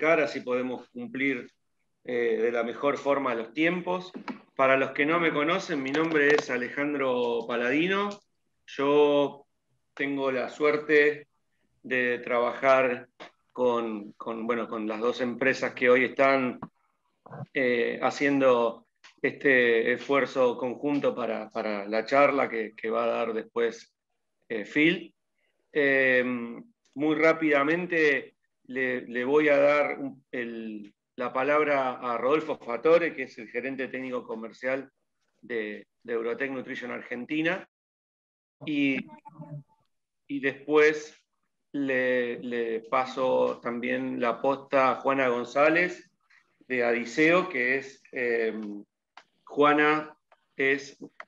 arrancar, así podemos cumplir de la mejor forma los tiempos. Para los que no me conocen, mi nombre es Alejandro Paladino. Yo tengo la suerte de trabajar con las dos empresas que hoy están haciendo este esfuerzo conjunto para la charla que va a dar después Phil. Muy rápidamente le voy a dar la palabra a Rodolfo Fatore, que es el gerente técnico comercial de Eurotech Nutrition Argentina, y después le paso también la posta a Juana González de Adiseo, que es Juana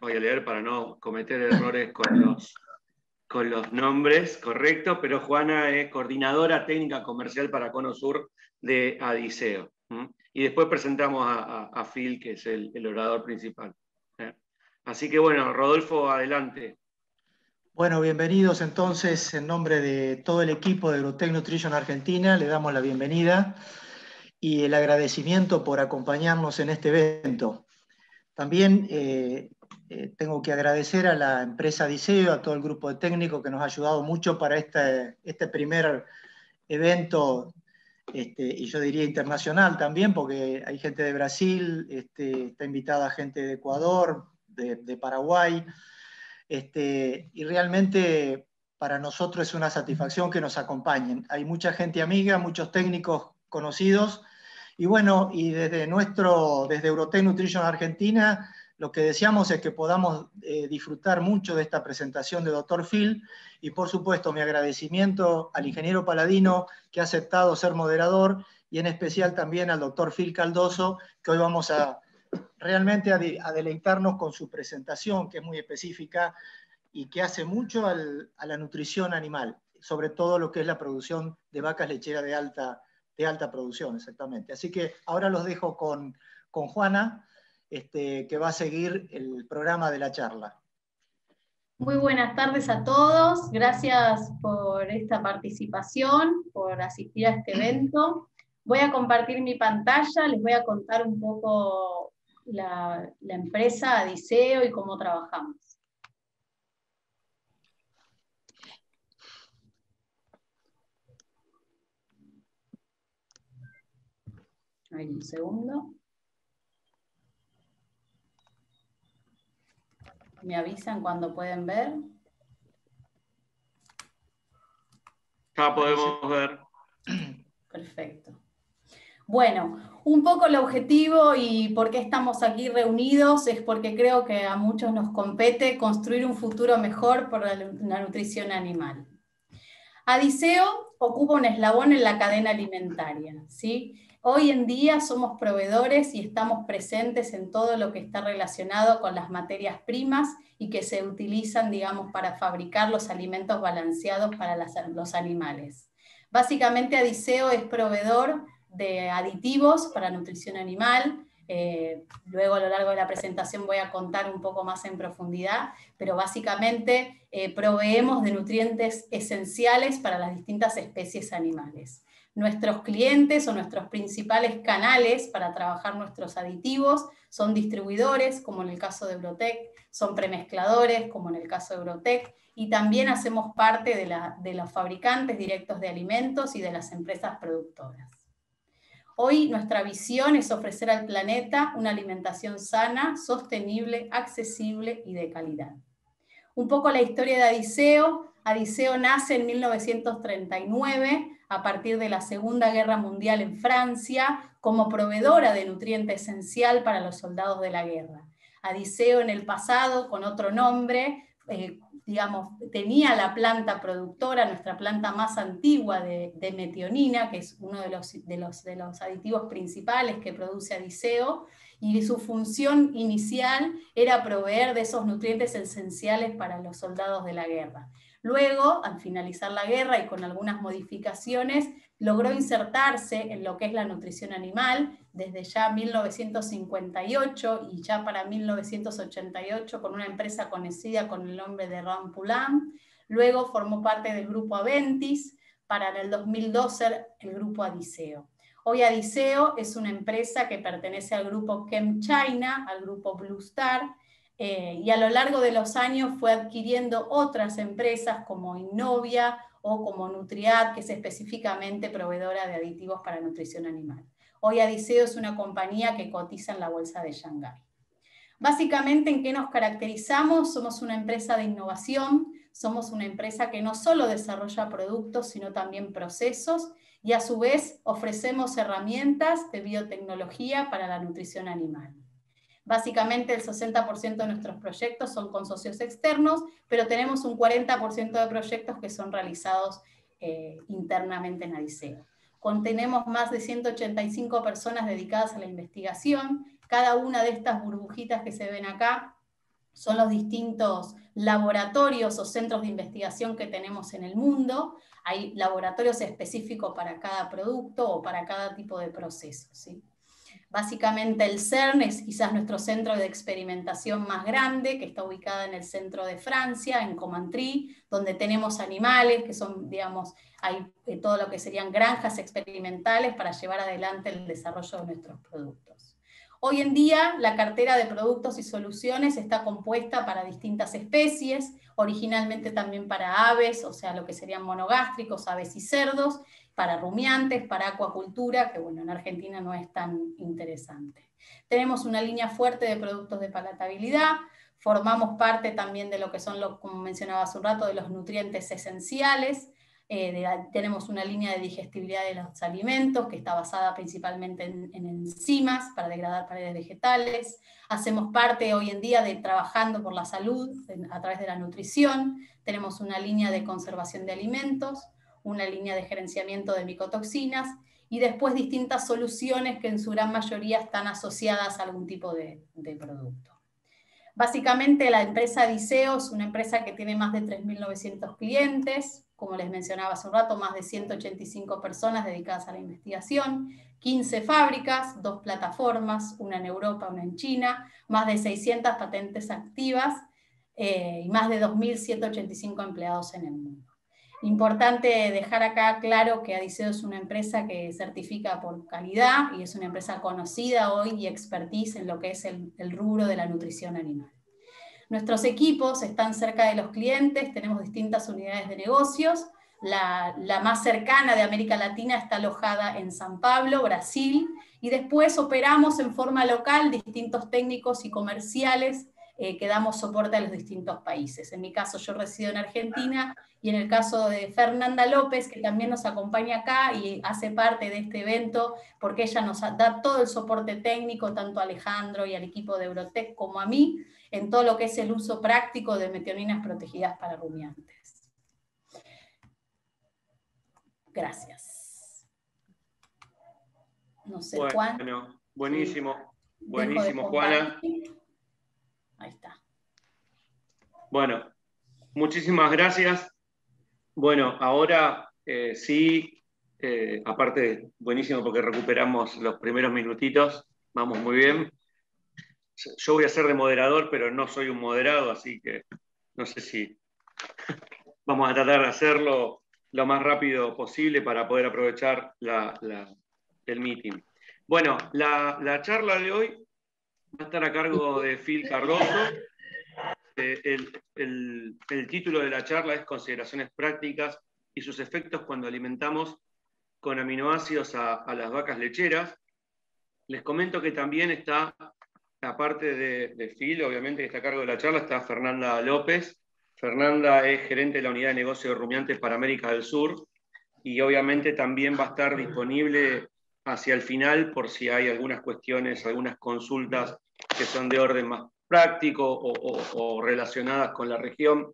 voy a leer para no cometer errores con los nombres correctos, pero Juana es coordinadora técnica comercial para Cono Sur de Adiseo. Y después presentamos a Phil, que es el orador principal. Así que bueno, Rodolfo, adelante. Bueno, bienvenidos entonces, en nombre de todo el equipo de Eurotech Nutrition Argentina, le damos la bienvenida y el agradecimiento por acompañarnos en este evento. También tengo que agradecer a la empresa Adiseo, a todo el grupo de técnicos que nos ha ayudado mucho para este primer evento, y yo diría internacional también, porque hay gente de Brasil, está invitada gente de Ecuador, de Paraguay, y realmente para nosotros es una satisfacción que nos acompañen. Hay mucha gente amiga, muchos técnicos conocidos, y bueno, y desde Eurotech Nutrition Argentina, lo que deseamos es que podamos disfrutar mucho de esta presentación de Dr. Phil, y por supuesto mi agradecimiento al ingeniero Paladino, que ha aceptado ser moderador, y en especial también al Dr. Phil Caldoso, que hoy vamos realmente a deleitarnos con su presentación, que es muy específica y que hace mucho a la nutrición animal, sobre todo lo que es la producción de vacas lecheras de alta producción, exactamente. Así que ahora los dejo con Juana, que va a seguir el programa de la charla. Muy buenas tardes a todos, gracias por esta participación, por asistir a este evento. Voy a compartir mi pantalla, les voy a contar un poco la empresa Adiseo y cómo trabajamos. Ahí, un segundo. ¿Me avisan cuando pueden ver? Ya podemos ver. Perfecto. Bueno, un poco el objetivo y por qué estamos aquí reunidos es porque creo que a muchos nos compete construir un futuro mejor por la nutrición animal. Adiseo ocupa un eslabón en la cadena alimentaria, ¿sí? Hoy en día somos proveedores y estamos presentes en todo lo que está relacionado con las materias primas y que se utilizan, digamos, para fabricar los alimentos balanceados para los animales. Básicamente Adiseo es proveedor de aditivos para nutrición animal. Luego a lo largo de la presentación voy a contar un poco más en profundidad, pero básicamente proveemos de nutrientes esenciales para las distintas especies animales. Nuestros clientes o nuestros principales canales para trabajar nuestros aditivos son distribuidores, como en el caso de Eurotech, son premezcladores, como en el caso de Eurotech, y también hacemos parte de los fabricantes directos de alimentos y de las empresas productoras. Hoy nuestra visión es ofrecer al planeta una alimentación sana, sostenible, accesible y de calidad. Un poco la historia de Adiseo. Adiseo nace en 1939 a partir de la Segunda Guerra Mundial en Francia como proveedora de nutriente esencial para los soldados de la guerra. Adiseo en el pasado, con otro nombre, tenía la planta productora, nuestra planta más antigua de metionina, que es uno de los aditivos principales que produce Adiseo, y su función inicial era proveer de esos nutrientes esenciales para los soldados de la guerra. Luego, al finalizar la guerra y con algunas modificaciones, logró insertarse en lo que es la nutrición animal desde ya 1958 y ya para 1988 con una empresa conocida con el nombre de Rampulam. Luego formó parte del grupo Aventis, para en el 2002 ser el grupo Adiceo. Hoy Adiceo es una empresa que pertenece al grupo ChemChina, al grupo Blue Star, y a lo largo de los años fue adquiriendo otras empresas como Innovia o como Nutriad, que es específicamente proveedora de aditivos para nutrición animal. Hoy Adiceo es una compañía que cotiza en la bolsa de Shanghái. Básicamente, ¿en qué nos caracterizamos? Somos una empresa de innovación, somos una empresa que no solo desarrolla productos, sino también procesos, y a su vez ofrecemos herramientas de biotecnología para la nutrición animal. Básicamente el 60% de nuestros proyectos son con socios externos, pero tenemos un 40% de proyectos que son realizados internamente en Adiceo. Contenemos más de 185 personas dedicadas a la investigación. Cada una de estas burbujitas que se ven acá son los distintos laboratorios o centros de investigación que tenemos en el mundo. Hay laboratorios específicos para cada producto o para cada tipo de proceso, ¿sí? Básicamente el CERN es quizás nuestro centro de experimentación más grande, que está ubicada en el centro de Francia, en Commentry, donde tenemos animales, que son, digamos, hay todo lo que serían granjas experimentales para llevar adelante el desarrollo de nuestros productos. Hoy en día la cartera de productos y soluciones está compuesta para distintas especies, originalmente también para aves, o sea, lo que serían monogástricos, aves y cerdos, para rumiantes, para acuacultura, que bueno, en Argentina no es tan interesante. Tenemos una línea fuerte de productos de palatabilidad, formamos parte también de lo que son, como mencionaba hace un rato, de los nutrientes esenciales, tenemos una línea de digestibilidad de los alimentos que está basada principalmente en enzimas para degradar paredes vegetales. Hacemos parte hoy en día de trabajando por la salud a través de la nutrición. Tenemos una línea de conservación de alimentos, una línea de gerenciamiento de micotoxinas y después distintas soluciones que en su gran mayoría están asociadas a algún tipo de producto. Básicamente la empresa Adiceo es una empresa que tiene más de 3.900 clientes, como les mencionaba hace un rato, más de 185 personas dedicadas a la investigación, 15 fábricas, 2 plataformas, una en Europa, una en China, más de 600 patentes activas y más de 2.185 empleados en el mundo. Importante dejar acá claro que Adiceo es una empresa que certifica por calidad y es una empresa conocida hoy y expertise en lo que es el rubro de la nutrición animal. Nuestros equipos están cerca de los clientes, tenemos distintas unidades de negocios. La más cercana de América Latina está alojada en San Pablo, Brasil, y después operamos en forma local distintos técnicos y comerciales que damos soporte a los distintos países. En mi caso yo resido en Argentina, y en el caso de Fernanda López, que también nos acompaña acá y hace parte de este evento, porque ella nos da todo el soporte técnico, tanto a Alejandro y al equipo de Eurotech como a mí, en todo lo que es el uso práctico de metioninas protegidas para rumiantes. Gracias. No sé, bueno, Juan. buenísimo, Sí. buenísimo, Juana. Ahí está. Bueno, muchísimas gracias. Bueno, ahora sí, aparte, buenísimo porque recuperamos los primeros minutitos, vamos muy bien. Yo voy a ser de moderador, pero no soy un moderado, así que no sé si vamos a tratar de hacerlo lo más rápido posible para poder aprovechar el meeting. Bueno, la charla de hoy va a estar a cargo de Phil Cardoso. El título de la charla es Consideraciones prácticas y sus efectos cuando alimentamos con aminoácidos a las vacas lecheras. Les comento que también está, aparte de Phil, obviamente que está a cargo de la charla, está Fernanda López. Fernanda es gerente de la unidad de negocio de rumiantes para América del Sur y obviamente también va a estar disponible hacia el final por si hay algunas cuestiones, algunas consultas que son de orden más práctico o relacionadas con la región,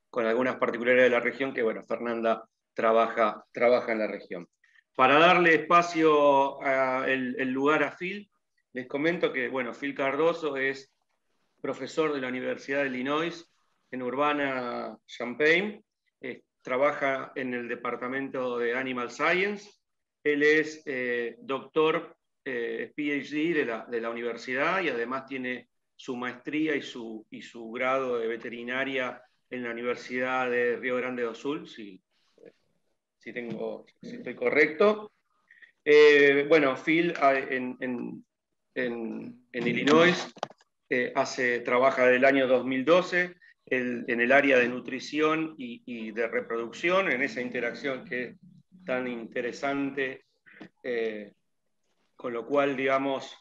con algunas particularidades de la región que, bueno, Fernanda trabaja en la región. Para darle espacio el lugar a Phil, les comento que, bueno, Phil Cardoso es profesor de la Universidad de Illinois en Urbana-Champaign, trabaja en el departamento de Animal Science, él es doctor PhD de la universidad y además tiene su maestría y su grado de veterinaria en la Universidad de Río Grande do Sul, si estoy correcto. Bueno, Phil en Illinois trabaja del año 2012 en el área de nutrición y de reproducción, en esa interacción que es tan interesante, con lo cual, digamos,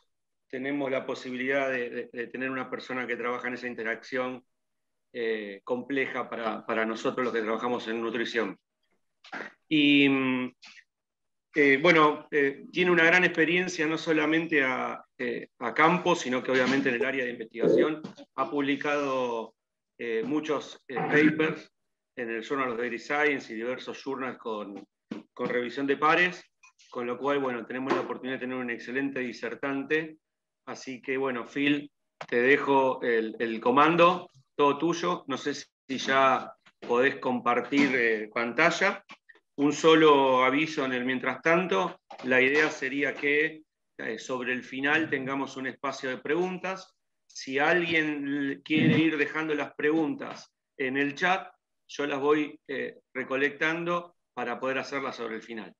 tenemos la posibilidad de tener una persona que trabaja en esa interacción compleja para nosotros los que trabajamos en nutrición. Y bueno, tiene una gran experiencia no solamente a campo, sino que obviamente en el área de investigación. Ha publicado muchos papers en el Journal of Dairy Science y diversos journals con revisión de pares, con lo cual, bueno, tenemos la oportunidad de tener un excelente disertante. Así que, bueno, Phil, te dejo el comando, todo tuyo. No sé si ya podés compartir pantalla. Un solo aviso en el mientras tanto, la idea sería que sobre el final tengamos un espacio de preguntas. Si alguien quiere ir dejando las preguntas en el chat, yo las voy recolectando para poder hacerlas sobre el final.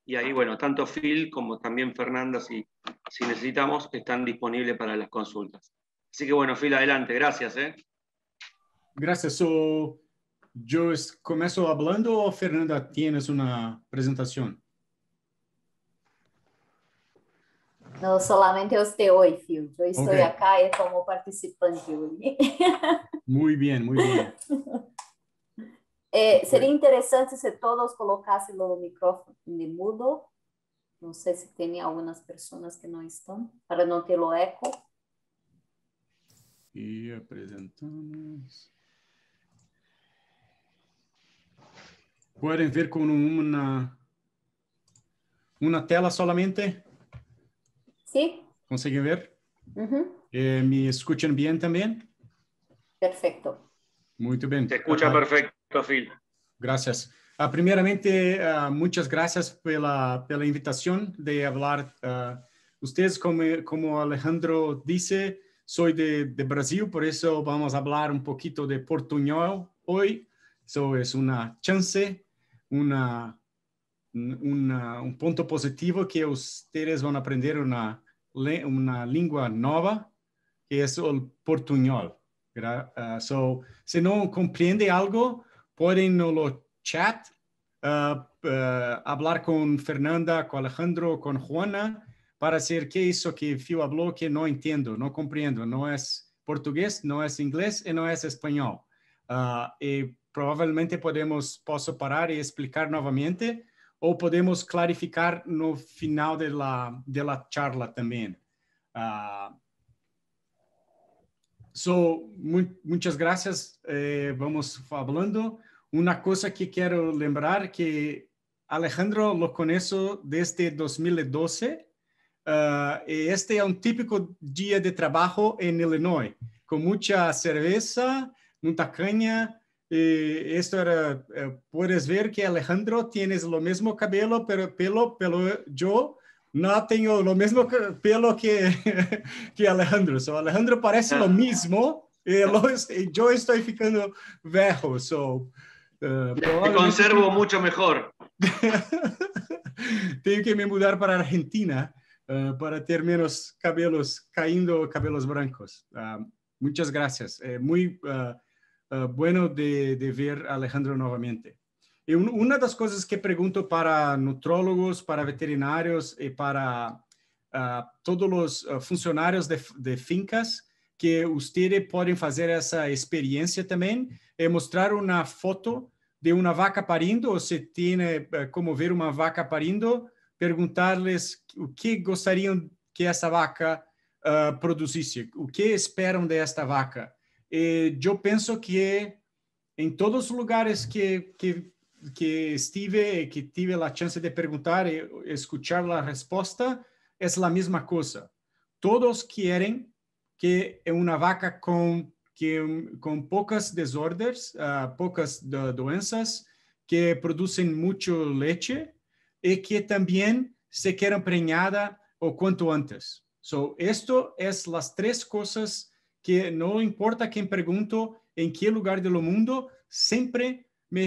Y ahí, bueno, tanto Phil como también Fernanda, si necesitamos, están disponibles para las consultas. Así que, bueno, Phil, adelante. Gracias. Gracias. ¿Yo comienzo hablando o Fernanda tienes una presentación? No, solamente usted hoy, Phil. Yo estoy Okay. acá como participante hoy. Muy bien, muy bien. Seria interessante se todos colocassem o microfone de mudo. Não sei se tem algumas pessoas que não estão, para não ter o eco. E apresentamos. Podem ver com uma tela solamente? Sim? Conseguem ver? Uhum. ¿Me escuchan bien también? Perfeito. Muito bem. Se escucha perfecto, Phil. Gracias. Primeramente, muchas gracias pela invitación de hablar. Ustedes, como Alejandro dice, soy de Brasil, por eso vamos a hablar un poquito de portuñol hoy. Eso es una chance, un punto positivo que ustedes van a aprender una lengua nueva, que es el portuñol. Si no comprende algo, pueden en el chat hablar con Fernanda, con Alejandro, con Juana, para decir qué hizo que Phil habló que no entiendo, no comprendo, no es portugués, no es inglés y no es español. Y probablemente posso parar y explicar nuevamente, o podemos clarificar no final de la charla también. Muchas gracias. Vamos hablando. Una cosa que quiero lembrar que Alejandro lo conozco desde 2012. Este es un típico día de trabajo en Illinois, con mucha cerveza, mucha caña. Esto era, puedes ver que Alejandro tiene lo mismo cabello, pero yo no tengo lo mismo pelo que Alejandro. Alejandro parece lo mismo. Yo estoy ficando viejo. Te conservo mucho mejor. Tengo que me mudar para Argentina para tener menos cabellos cayendo, cabellos blancos. Muchas gracias. Muy bueno de ver a Alejandro nuevamente. Y una de las cosas que pregunto para nutrólogos, para veterinarios y para todos los funcionarios de fincas, que ustedes pueden hacer esa experiencia también, es mostrar una foto de una vaca parindo, o si tiene como ver una vaca parindo, preguntarles qué gostarían que esa vaca produciese, qué esperan de esta vaca. Yo pienso que en todos los lugares que estive, que tuve la chance de preguntar y escuchar la respuesta, es la misma cosa. Todos quieren que una vaca con pocas desordens, pocas doenças, que producen mucho leche y que también se queda preñada o cuanto antes. Esto es las tres cosas que no importa quién pregunto en qué lugar del mundo, siempre me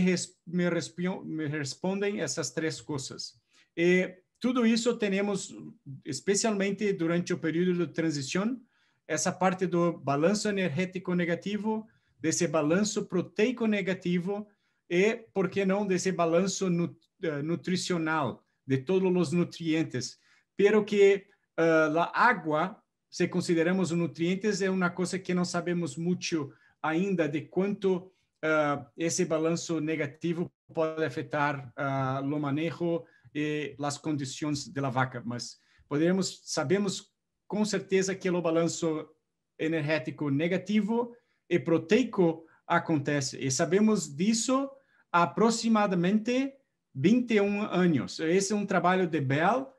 respondem essas três coisas. E tudo isso temos, especialmente durante o período de transição, essa parte do balanço energético negativo, desse balanço proteico negativo e, por que não, desse balanço nutricional de todos os nutrientes. Pero que a água, se consideramos os nutrientes, é uma coisa que não sabemos muito ainda de quanto esse balanço negativo pode afetar o manejo e as condições da vaca, mas sabemos com certeza que o balanço energético negativo e proteico acontece, e sabemos disso há aproximadamente 21 anos. Esse é um trabalho de Bell,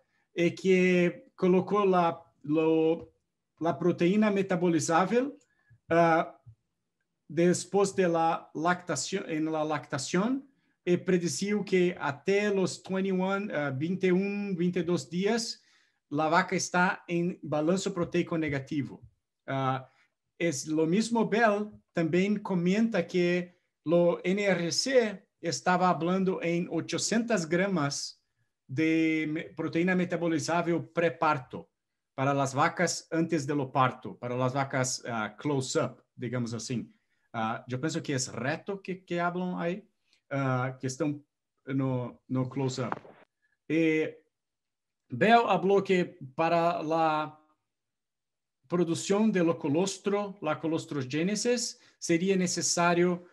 que colocou a proteína metabolizável depois da lactação, e prediziu que até os 21, 22 dias, a vaca está em balanço proteico negativo. O mesmo Bell também comenta que o NRC estava falando em 800 gramas de proteína metabolizável pré-parto para as vacas antes do parto, para as vacas close-up, digamos assim. Eu penso que é reto que falam aí, que estão no close-up. E Bell falou que para a produção de colostro, la colostrogênese, seria necessário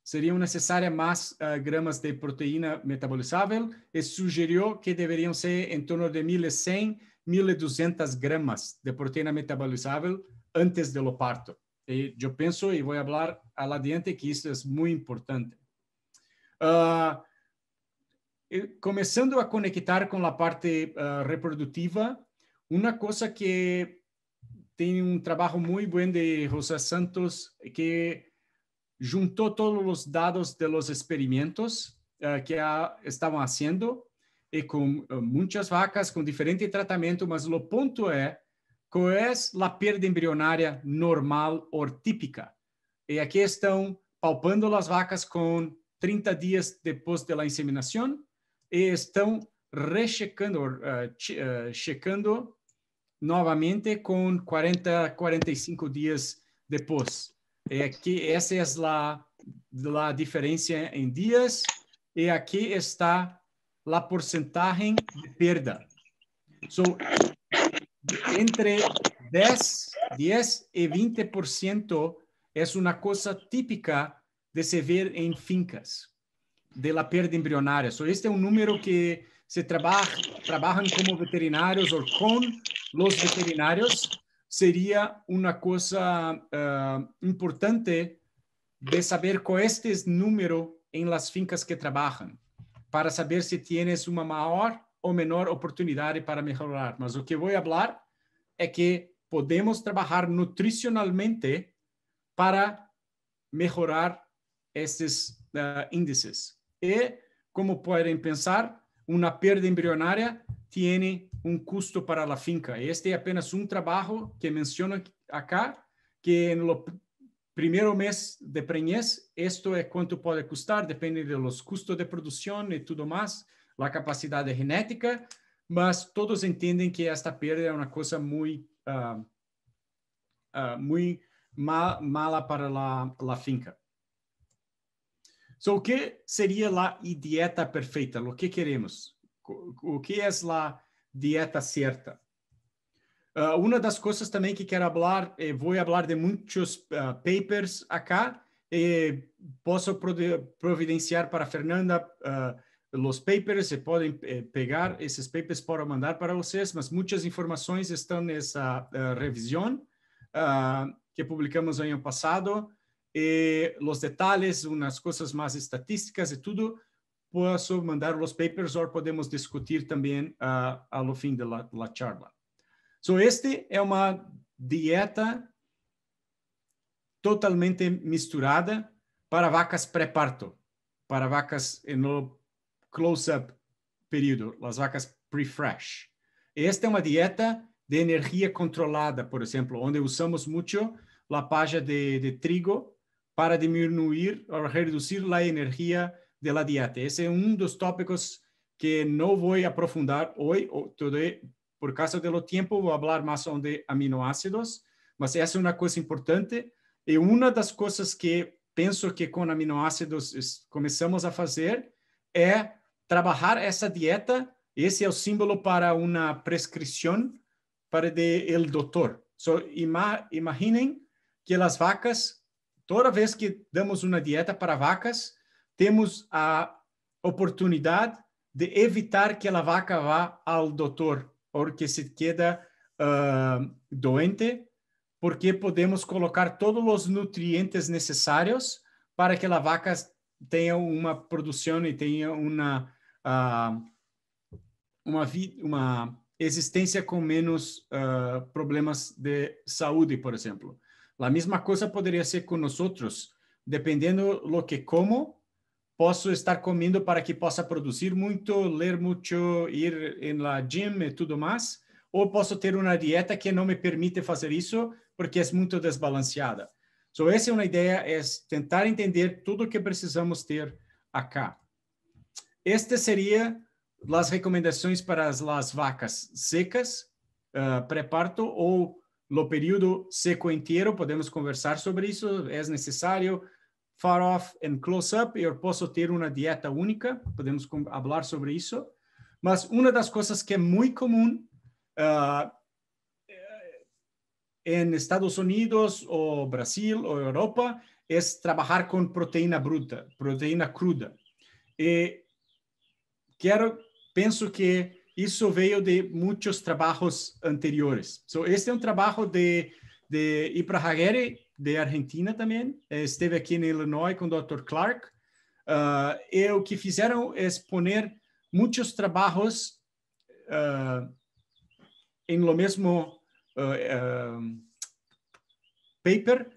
seriam necessárias mais gramas de proteína metabolizável, e sugeriu que deveriam ser em torno de 1.100, 1.200 gramas de proteína metabolizável antes do parto. E eu penso, e vou falar adiante, que isso é muito importante. Começando a conectar com a parte reprodutiva, uma coisa que tem um trabalho muito bom de José Santos, que juntou todos os dados de los experimentos que estavam fazendo, e com muitas vacas, com diferente tratamento, mas o ponto é qual é a perda embrionária normal ou típica. E aqui estão palpando as vacas com 30 dias depois da inseminação e estão checando novamente com 40, 45 dias depois. E aqui essa é a diferença em dias, e aqui está a porcentagem de perda. Entre 10 e 20% é uma coisa típica de se ver em fincas, de la perda embrionária. Este é um número que se trabalham como veterinários ou com os veterinários. Seria uma coisa importante de saber qual é este número em las fincas que trabalham, para saber se tienes uma maior ou menor oportunidade para melhorar. Mas o que vou falar é que podemos trabalhar nutricionalmente para melhorar esses índices. E, como podem pensar, uma perda embrionária tem um custo para a finca. Este é apenas um trabalho que menciona acá, que no primeiro mês de prenhez, isto é quanto pode custar, depende dos custos de produção e tudo mais, a capacidade genética, mas todos entendem que esta perda é uma coisa muito mala para a finca. O que seria a dieta perfeita? O que queremos? O que é a dieta certa? Uma das coisas também que quero falar, vou falar de muitos papers acá, posso providenciar para Fernanda os papers, e podem pegar esses papers para mandar para vocês, mas muitas informações estão nessa revisão que publicamos no ano passado, e os detalhes, umas coisas mais estatísticas e tudo, posso mandar os papers ou podemos discutir também ao fim da charla. Este é uma dieta totalmente misturada para vacas pré-parto, para vacas no close-up período, as vacas pre-fresh. Esta é uma dieta de energia controlada, por exemplo, onde usamos muito a paja de trigo para diminuir o reducir a energia da dieta. Esse é dos tópicos que não vou aprofundar hoje, por causa do tempo, vou falar mais de aminoácidos, mas essa é uma coisa importante. E uma das coisas que penso que com aminoácidos começamos a fazer é trabalhar essa dieta. Esse é o símbolo para uma prescrição para o doutor. So, imaginem que as vacas, toda vez que damos uma dieta para vacas, temos a oportunidade de evitar que a vaca vá ao doutor, porque se queda doente, porque podemos colocar todos os nutrientes necessários para que a vaca tenha uma produção e tenha uma existência com menos problemas de saúde, por exemplo. A mesma coisa poderia ser com nós outros. Dependendo do que como, posso estar comendo para que possa produzir muito, ler muito, ir em la gym e tudo mais, ou posso ter uma dieta que não me permite fazer isso porque é muito desbalanceada. So, essa é uma ideia, é tentar entender tudo o que precisamos ter acá. Este seria as recomendações para as vacas secas, pré-parto ou no período seco inteiro. Podemos conversar sobre isso, é necessário far off and close up. Eu posso ter uma dieta única, podemos falar sobre isso. Mas uma das coisas que é muito comum em Estados Unidos, ou Brasil, ou Europa, é trabalhar com proteína bruta, proteína cruda. E penso que isso veio de muitos trabalhos anteriores. So, este é um trabalho de Iparraguirre, de Argentina também. Esteve aqui em Illinois com o Dr. Clark. E o que fizeram é poner muitos trabalhos em lo mesmo paper.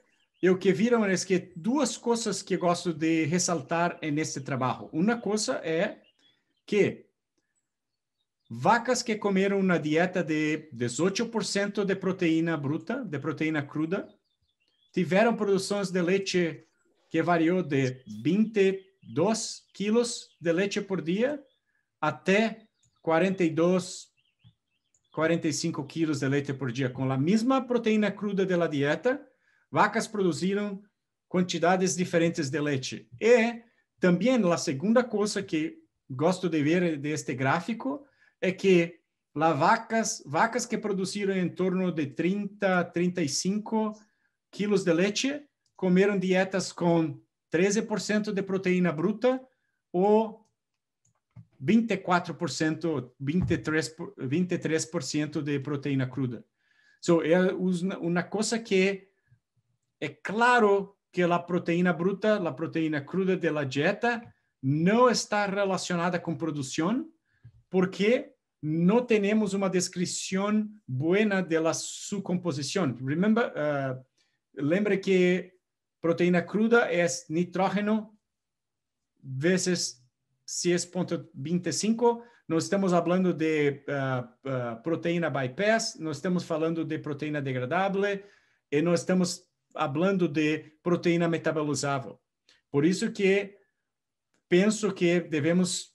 E o que viram é que duas coisas que gosto de ressaltar neste trabalho. Uma coisa é que vacas que comeram uma dieta de 18% de proteína bruta, de proteína cruda, tiveram produções de leite que variou de 22 quilos de leite por dia até 42, 45 quilos de leite por dia. Com a mesma proteína cruda da dieta, vacas produziram quantidades diferentes de leite. E também a segunda coisa que gosto de ver deste gráfico é que vacas que produziram em torno de 30, 35 quilos de leite comeram dietas com 13% de proteína bruta ou 24%, 23% de proteína cruda. So, é uma coisa que é claro que a proteína bruta, a proteína cruda da dieta não está relacionada com produção, porque não temos uma descrição boa da sua composição. Lembre que proteína cruda é nitrógeno vezes 6,25. Nós estamos falando de proteína bypass, nós estamos falando de proteína degradável e nós estamos falando de proteína metabolizável. Por isso que penso que devemos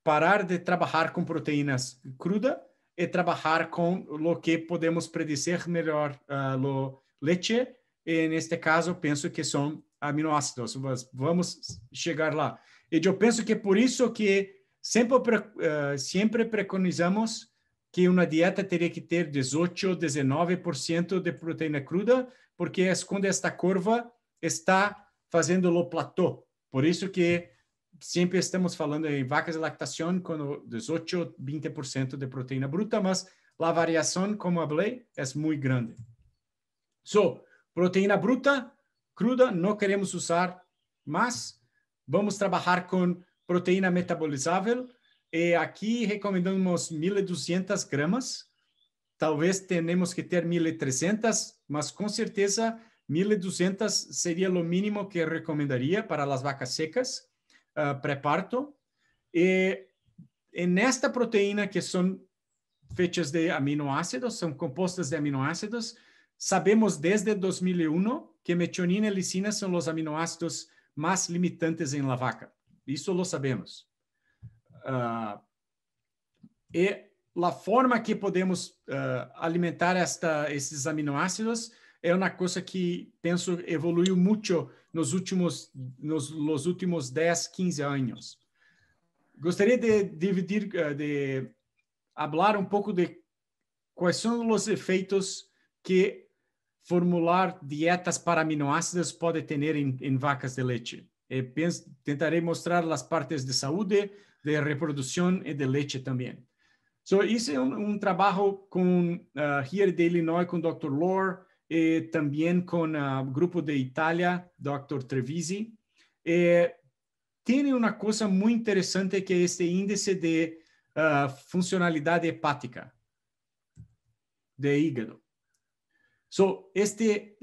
parar de trabalhar com proteínas crudas e trabalhar com o que podemos predizer melhor o leite. E neste caso, penso que são aminoácidos. Mas vamos chegar lá. E eu penso que por isso que sempre preconizamos que uma dieta teria que ter 18, 19% de proteína cruda, porque é quando esta curva está fazendo o platô. Por isso que sempre estamos falando em vacas de lactação com 18, 20% de proteína bruta, mas a variação, como falei, é muito grande. So, proteína bruta, cruda, não queremos usar, mas vamos trabalhar com proteína metabolizável. E aqui recomendamos 1.200 gramas. Talvez tenhamos que ter 1.300, mas com certeza 1.200 seria o mínimo que recomendaria para as vacas secas. Pré-parto, e nesta proteína que são feitas de aminoácidos, são compostas de aminoácidos, sabemos desde 2001 que metionina y lisina son los aminoácidos más limitantes en la vaca. Eso lo sabemos. Y la forma que podemos alimentar esses aminoácidos é uma coisa que penso evoluiu muito nos últimos 10, 15 anos. Gostaria de dividir, de falar um pouco de quais são os efeitos que formular dietas para aminoácidos pode ter em vacas de leite. Tentarei mostrar as partes de saúde, de reprodução e de leite também. So, hice un trabajo con here de Illinois con Dr. Lore, también con grupo de Italia, Dr. Trevisi. Tiene una cosa muy interesante que es este índice de funcionalidad hepática de hígado. So, este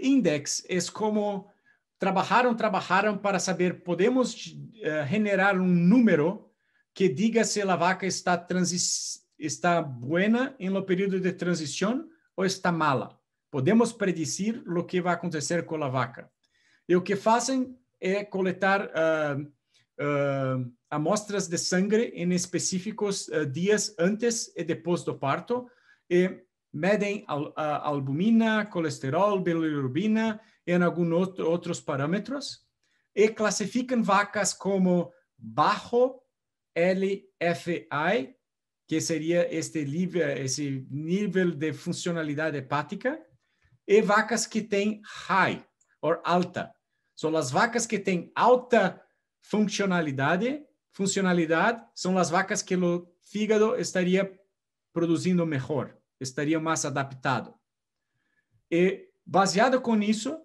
índice es como trabajaron para saber, podemos generar un número que diga se a vaca está buena em lo período de transição ou está mala. Podemos predizir o que vai acontecer com a vaca. E o que fazem é coletar amostras de sangue em específicos dias antes e depois do parto e medem albumina, colesterol, bilirrubina e alguns outros parâmetros e classificam vacas como baixo LFI, que seria esse nível de funcionalidade hepática, e vacas que têm high, ou alta. São as vacas que têm alta funcionalidade são as vacas que o fígado estaria produzindo melhor, estaria mais adaptado. E, baseado com isso,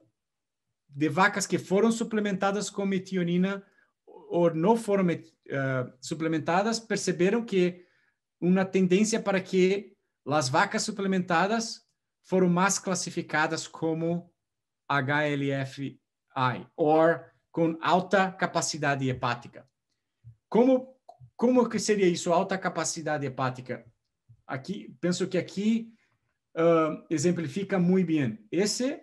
de vacas que foram suplementadas com metionina ou não foram suplementadas, perceberam que uma tendência para que as vacas suplementadas foram mais classificadas como HLFI, ou com alta capacidade hepática. Como que seria isso, alta capacidade hepática? Aqui, penso que aqui exemplifica muito bem. Esse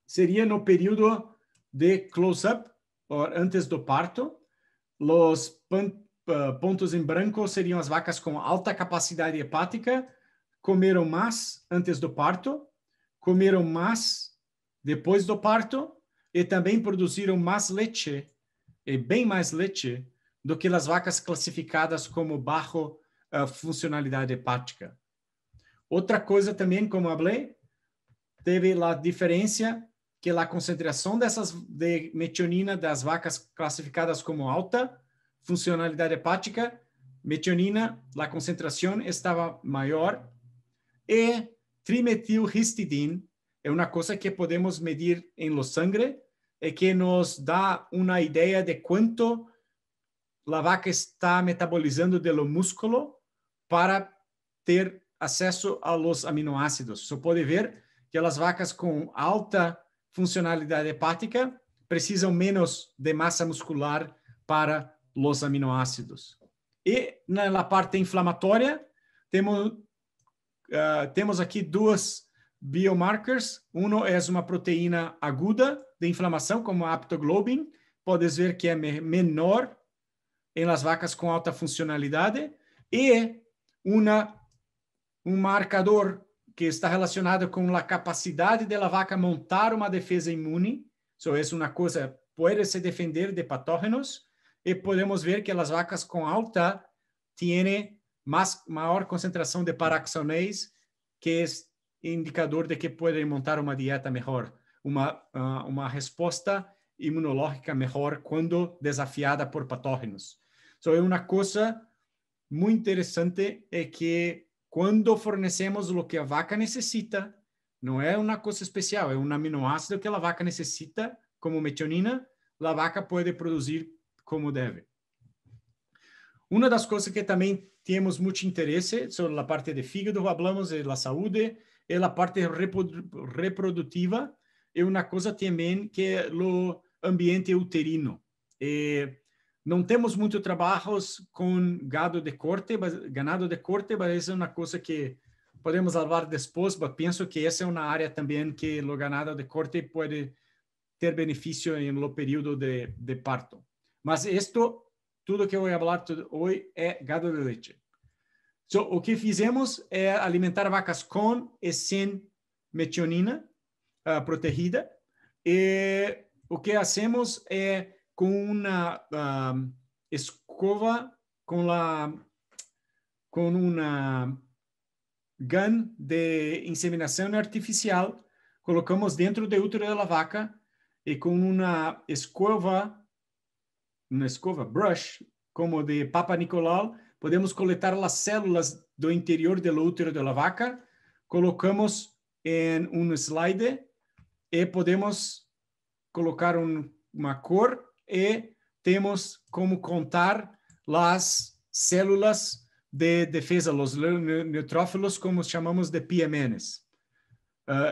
seria no período de close-up, antes do parto. Os pontos em branco seriam as vacas com alta capacidade hepática, comeram mais antes do parto, comeram mais depois do parto e também produziram mais leite, e bem mais leite, do que as vacas classificadas como baixo funcionalidade hepática. Outra coisa também, como falei, teve a diferença que a concentração de metionina das vacas classificadas como alta funcionalidade hepática, metionina, a concentração estava maior, e trimetilhistidina é uma coisa que podemos medir em lo sangue e que nos dá uma ideia de quanto a vaca está metabolizando do músculo para ter acesso a los aminoácidos. Você pode ver que as vacas com alta funcionalidade hepática precisam menos de massa muscular para os aminoácidos. E na parte inflamatória, temos aqui duas biomarkers. Um é uma proteína aguda de inflamação, como a aptoglobin. Podes ver que é menor em las vacas com alta funcionalidade. E um marcador que está relacionado com a capacidade da vaca montar uma defesa imune. Isso é uma coisa, pode se defender de patógenos, e podemos ver que as vacas com alta têm maior concentração de paraxonase, que é indicador de que podem montar uma dieta melhor, uma resposta imunológica melhor quando desafiada por patógenos. Então, é uma coisa muito interessante, é que quando fornecemos o que a vaca necessita, não é uma coisa especial, é um aminoácido que a vaca necessita, como metionina, a vaca pode produzir como deve. Uma das coisas que também temos muito interesse sobre a parte de fígado, falamos da saúde, e a parte reprodutiva, é uma coisa também que é o ambiente uterino. Não temos muito trabalhos com ganado de corte, mas é uma coisa que podemos falar depois, mas penso que essa é uma área também que o ganado de corte pode ter benefício no período de parto. Mas tudo que eu vou falar hoje é gado de leite. So, o que fizemos é alimentar vacas com e sem metionina protegida. E o que hacemos é com uma escova, com uma gun de inseminação artificial, colocamos dentro do útero da vaca e com uma escova brush, como de Papa Nicolau, podemos coletar as células do interior do útero da vaca, colocamos em um slide e podemos colocar uma cor e temos como contar as células de defesa, os neutrófilos, como chamamos de PMNs.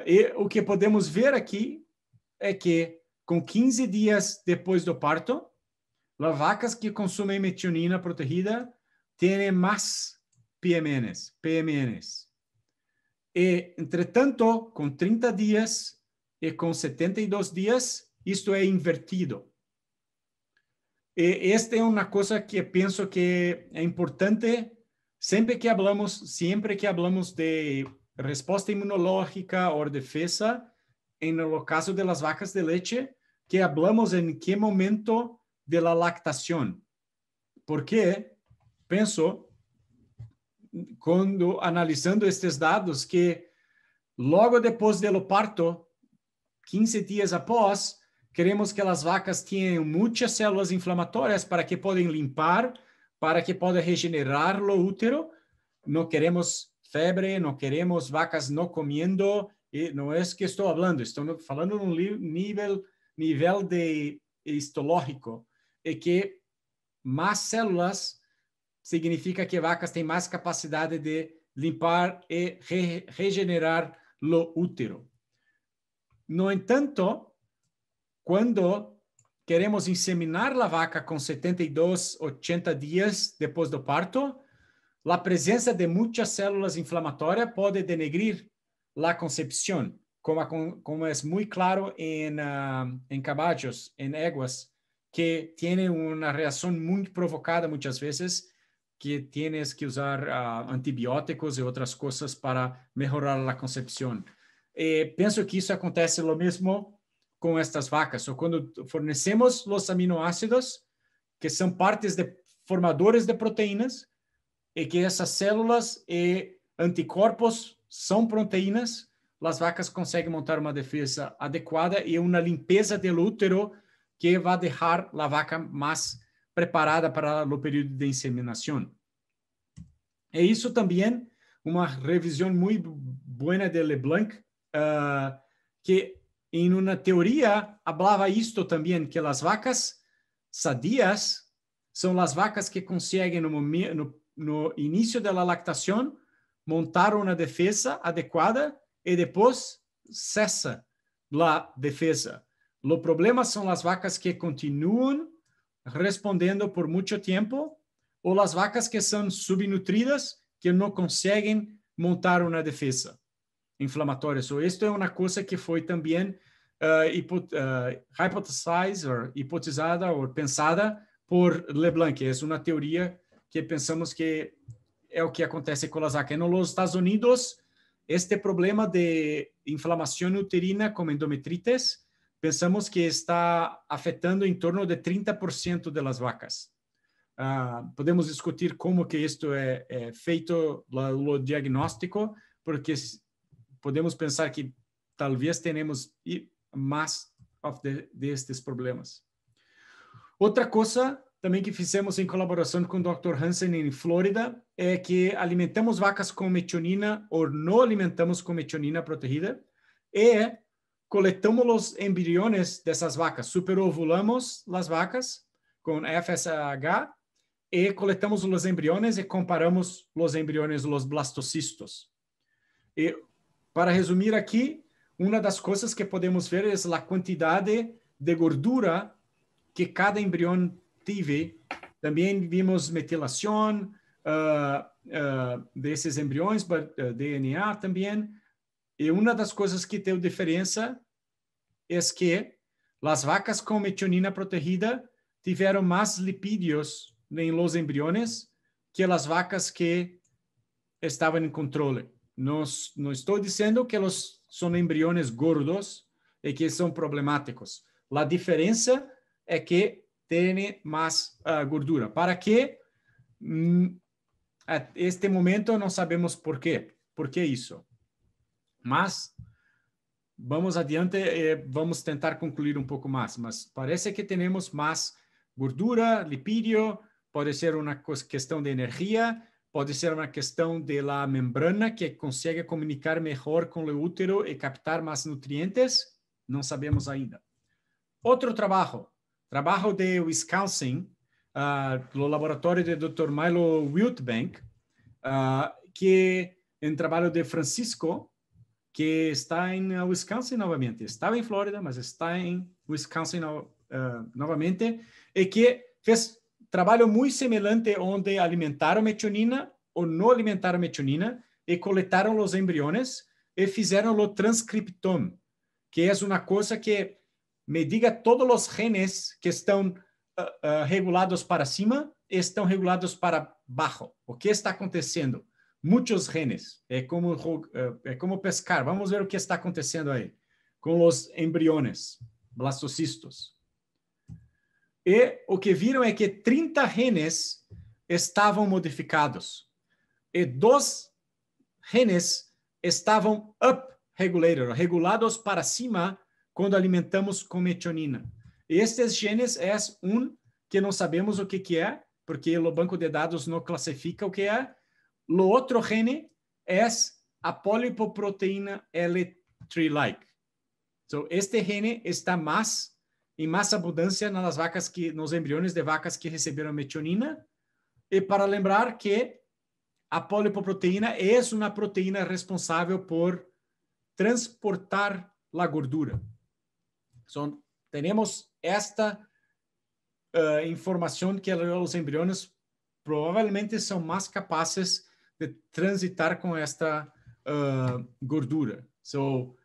E o que podemos ver aqui é que, com 15 dias depois do parto, as vacas que consomem metionina protegida têm mais PMNs. E, entretanto, com 30 dias e com 72 dias, isto é invertido. E esta é uma coisa que penso que é importante sempre que hablamos de resposta imunológica ou defesa, no caso de las vacas de leche, que hablamos em que momento de la lactación. Porque penso, quando analisando estes dados, que logo depois do parto, 15 dias após, queremos que as vacas tenham muitas células inflamatórias para que podem limpar, para que possa regenerar o útero. Não queremos febre, não queremos vacas não comendo, e não é isso que estou falando num nível de histológico, e que mais células significa que vacas têm mais capacidade de limpar e regenerar o útero. No entanto, quando queremos inseminar a vaca com 72, 80 dias depois do parto, a presença de muitas células inflamatórias pode denegrir a concepção, como é muito claro em caballos, em éguas, que têm uma reação muito provocada muitas vezes, que tienes que usar antibióticos e outras coisas para melhorar a concepção. Penso que isso acontece o mesmo com estas vacas, ou quando fornecemos os aminoácidos, que são partes de formadores de proteínas, e que essas células e anticorpos são proteínas, as vacas conseguem montar uma defesa adequada e uma limpeza do útero que vai deixar a vaca mais preparada para o período de inseminação. E isso também, uma revisão muito boa de LeBlanc, que em uma teoria falava isto também, que as vacas sadias são as vacas que conseguem no início da lactação montar uma defesa adequada e depois cessa a defesa. O problema são as vacas que continuam respondendo por muito tempo, ou as vacas que são subnutridas, que não conseguem montar uma defesa inflamatória. So, isto é uma coisa que foi também hipotizada ou pensada por LeBlanc. É uma teoria que pensamos que é o que acontece com as vacas. Nos Estados Unidos, este problema de inflamação uterina com endometrites, pensamos que está afetando em torno de 30% das vacas. Podemos discutir como que isto é feito, o diagnóstico, porque podemos pensar que talvez tenhamos mais destes problemas. Outra coisa também que fizemos em colaboração com o Dr. Hansen em Flórida é que alimentamos vacas com metionina ou não alimentamos com metionina protegida e coletamos os embriões dessas vacas, superovulamos as vacas com FSH e coletamos os embriões e comparamos os embriões, os blastocistos. E, para resumir aqui, uma das coisas que podemos ver é a quantidade de gordura que cada embrião tive. Também vimos metilação, desses embriões, DNA também. E uma das coisas que tem diferença é que as vacas com metionina protegida tiveram mais lipídios em los embriões que as vacas que estavam em controle. Não estou dizendo que eles são embriões gordos e que são problemáticos. A diferença é que tem mais gordura. ¿Para quê? A este momento não sabemos por quê. Por que isso? Mas vamos adiante e vamos tentar concluir um pouco mais. Mas parece que temos mais gordura, lipídio, pode ser uma questão de energia, pode ser uma questão da membrana que consegue comunicar melhor com o útero e captar mais nutrientes. Não sabemos ainda. Outro trabalho de Wisconsin, no laboratório do Dr. Milo Wiltbank, que é um trabalho de Francisco, que está em Wisconsin novamente. Estava em Flórida, mas está em Wisconsin novamente, e que fez trabalho muito semelhante, onde alimentaram metionina ou não alimentaram metionina e coletaram os embriões e fizeram o transcriptome, que é uma coisa que me diga todos os genes que estão regulados para cima e estão regulados para baixo. O que está acontecendo? Muitos genes. É como pescar. Vamos ver o que está acontecendo aí com os embriões, blastocistos. E o que viram é que 30 genes estavam modificados e 2 genes estavam up-regulated, regulados para cima quando alimentamos com metionina. E estes genes é um que não sabemos o que é, porque o banco de dados não classifica o que é. O outro gene é a polipoproteína L3-like. So, este gene está em mais abundância nos embriões de vacas que receberam metionina. E para lembrar que a polipoproteína é uma proteína responsável por transportar a gordura. So, temos esta informação que os embriões provavelmente são mais capazes de transitar com esta gordura. So,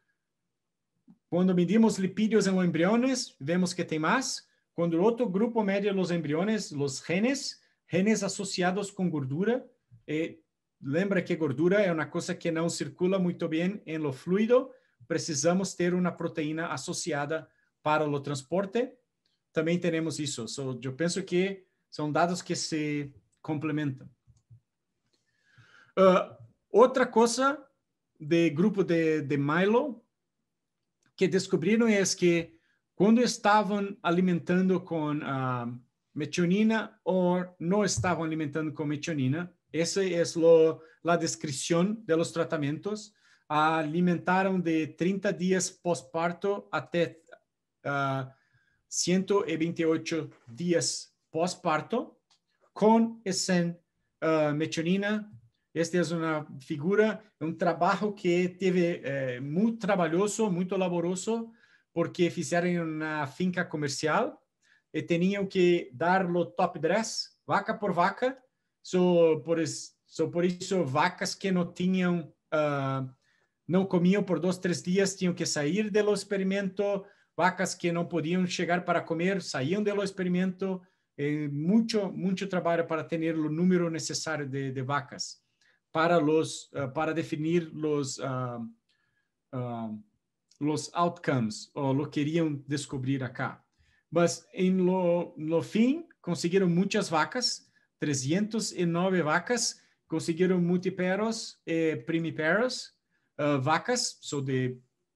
quando medimos lipídios em embriões, vemos que tem mais. Quando o outro grupo mede os embriões, os genes associados com gordura, e lembra que gordura é uma coisa que não circula muito bem em lo fluido, precisamos ter uma proteína associada para o transporte. Também temos isso. So, eu penso que são dados que se complementam. Outra coisa de grupo de Milo que descobriram é que quando estavam alimentando com metionina ou não estavam alimentando com metionina, essa é a descrição dos tratamentos. Alimentaram de 30 dias pós-parto até 128 dias pós-parto com e sem metionina. Esta é uma figura, trabalho que teve muito trabalhoso, muito laboroso, porque fizeram na finca comercial e tinham que dar o top dress, vaca por vaca. Por isso, vacas que não tinham, não comiam por 2, 3 dias, tinham que sair do experimento. Vacas que não podiam chegar para comer, saíam do experimento. Muito trabalho para ter o número necessário de vacas para definir os outcomes, ou o que queriam descobrir acá. Mas, no fim, conseguiram muitas vacas, 309 vacas, conseguiram multiperos e primiperos, vacas,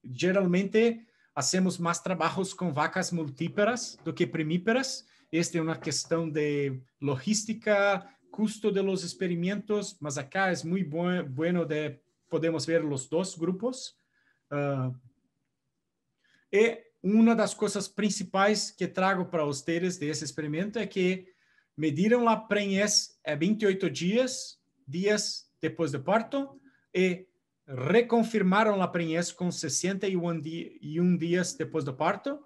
geralmente, hacemos mais trabalhos com vacas multíperas do que primíperas. Esta é uma questão de logística, custo de los experimentos, mas acá é muito bueno de podemos ver os dois grupos. E uma das coisas principais que trago para vocês desse experimento é que mediram a prenhez a 28 dias depois do parto e reconfirmaram a prenhez com 61 dias depois do parto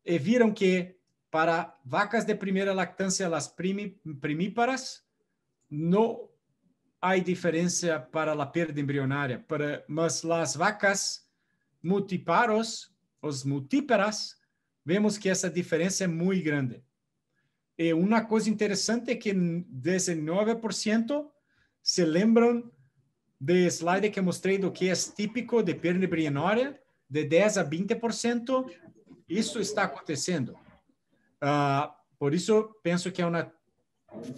e viram que para vacas de primeira lactância, as primíparas, há diferença para a perda embrionária, mas as vacas multiparos, os multíparas, vemos que essa diferença é muito grande. E uma coisa interessante é que 19% se lembram do slide que mostrei do que é típico de perda embrionária, de 10 a 20%, isso está acontecendo. Por isso, penso que é uma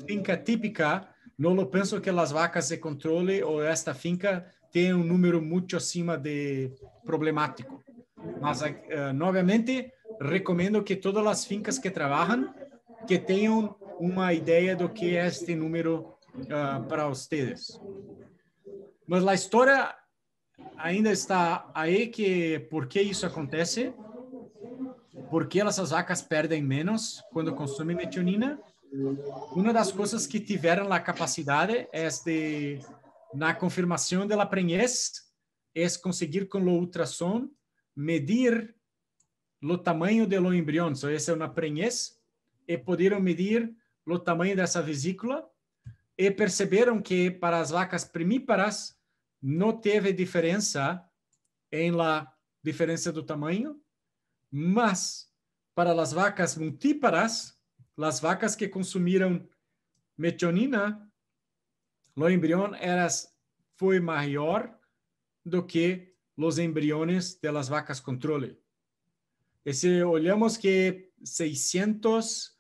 finca típica, não penso que as vacas de controle ou esta finca tem um número muito acima de problemático. Mas, novamente, recomendo que todas as fincas que trabalham, que tenham uma ideia do que é este número para vocês. Mas a história ainda está aí, que por que isso acontece? Por que essas vacas perdem menos quando consomem metionina? Uma das coisas que tiveram a capacidade é na confirmação da prenhez, é conseguir com o ultrassom medir o tamanho do embrião. So, essa é uma prenhez, e puderam medir o tamanho dessa vesícula e perceberam que para as vacas primíparas não teve diferença em la diferença do tamanho, mas para as vacas multíparas, as vacas que consumiram metionina, o embrião foi maior do que os embriões das vacas controle. E se olhamos que 600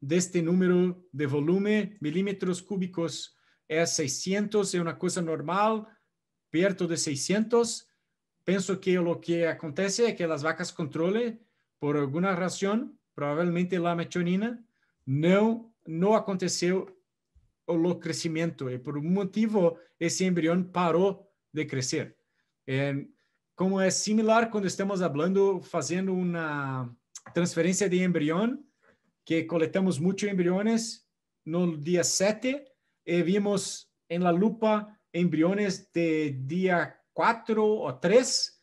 deste número de volume, milímetros cúbicos, é 600, é uma coisa normal, perto de 600, penso que o que acontece é que as vacas controle, por alguma razão, provavelmente a metionina, não aconteceu o crescimento, e por um motivo esse embrião parou de crescer. Como é similar quando estamos fazendo uma transferência de embrião, que coletamos muitos embriões no dia 7 e vimos em la lupa embriões de dia 4 ou 3,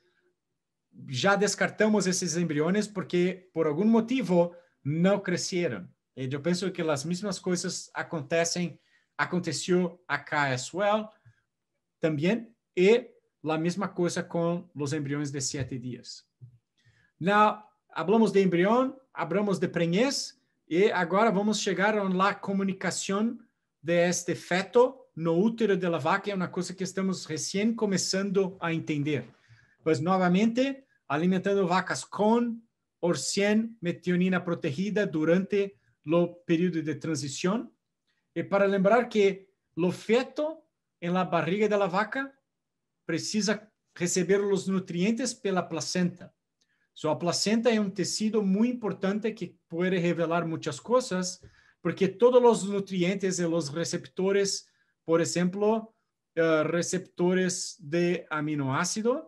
já descartamos esses embriões porque, por algum motivo, não cresceram. E eu penso que as mesmas coisas aconteceu acá as well, também, e a mesma coisa com os embriões de 7 dias. Hablamos de embrião, hablamos de prenhez, e agora vamos chegar à comunicação de este feto no útero da vaca, é uma coisa que estamos recém começando a entender. Pois, novamente, alimentando vacas com ou sem metionina protegida durante o período de transição. E para lembrar que o feto em la barriga da vaca precisa receber os nutrientes pela placenta. A placenta é um tecido muito importante que pode revelar muitas coisas, porque todos os nutrientes e os receptores, por exemplo, receptores de aminoácido,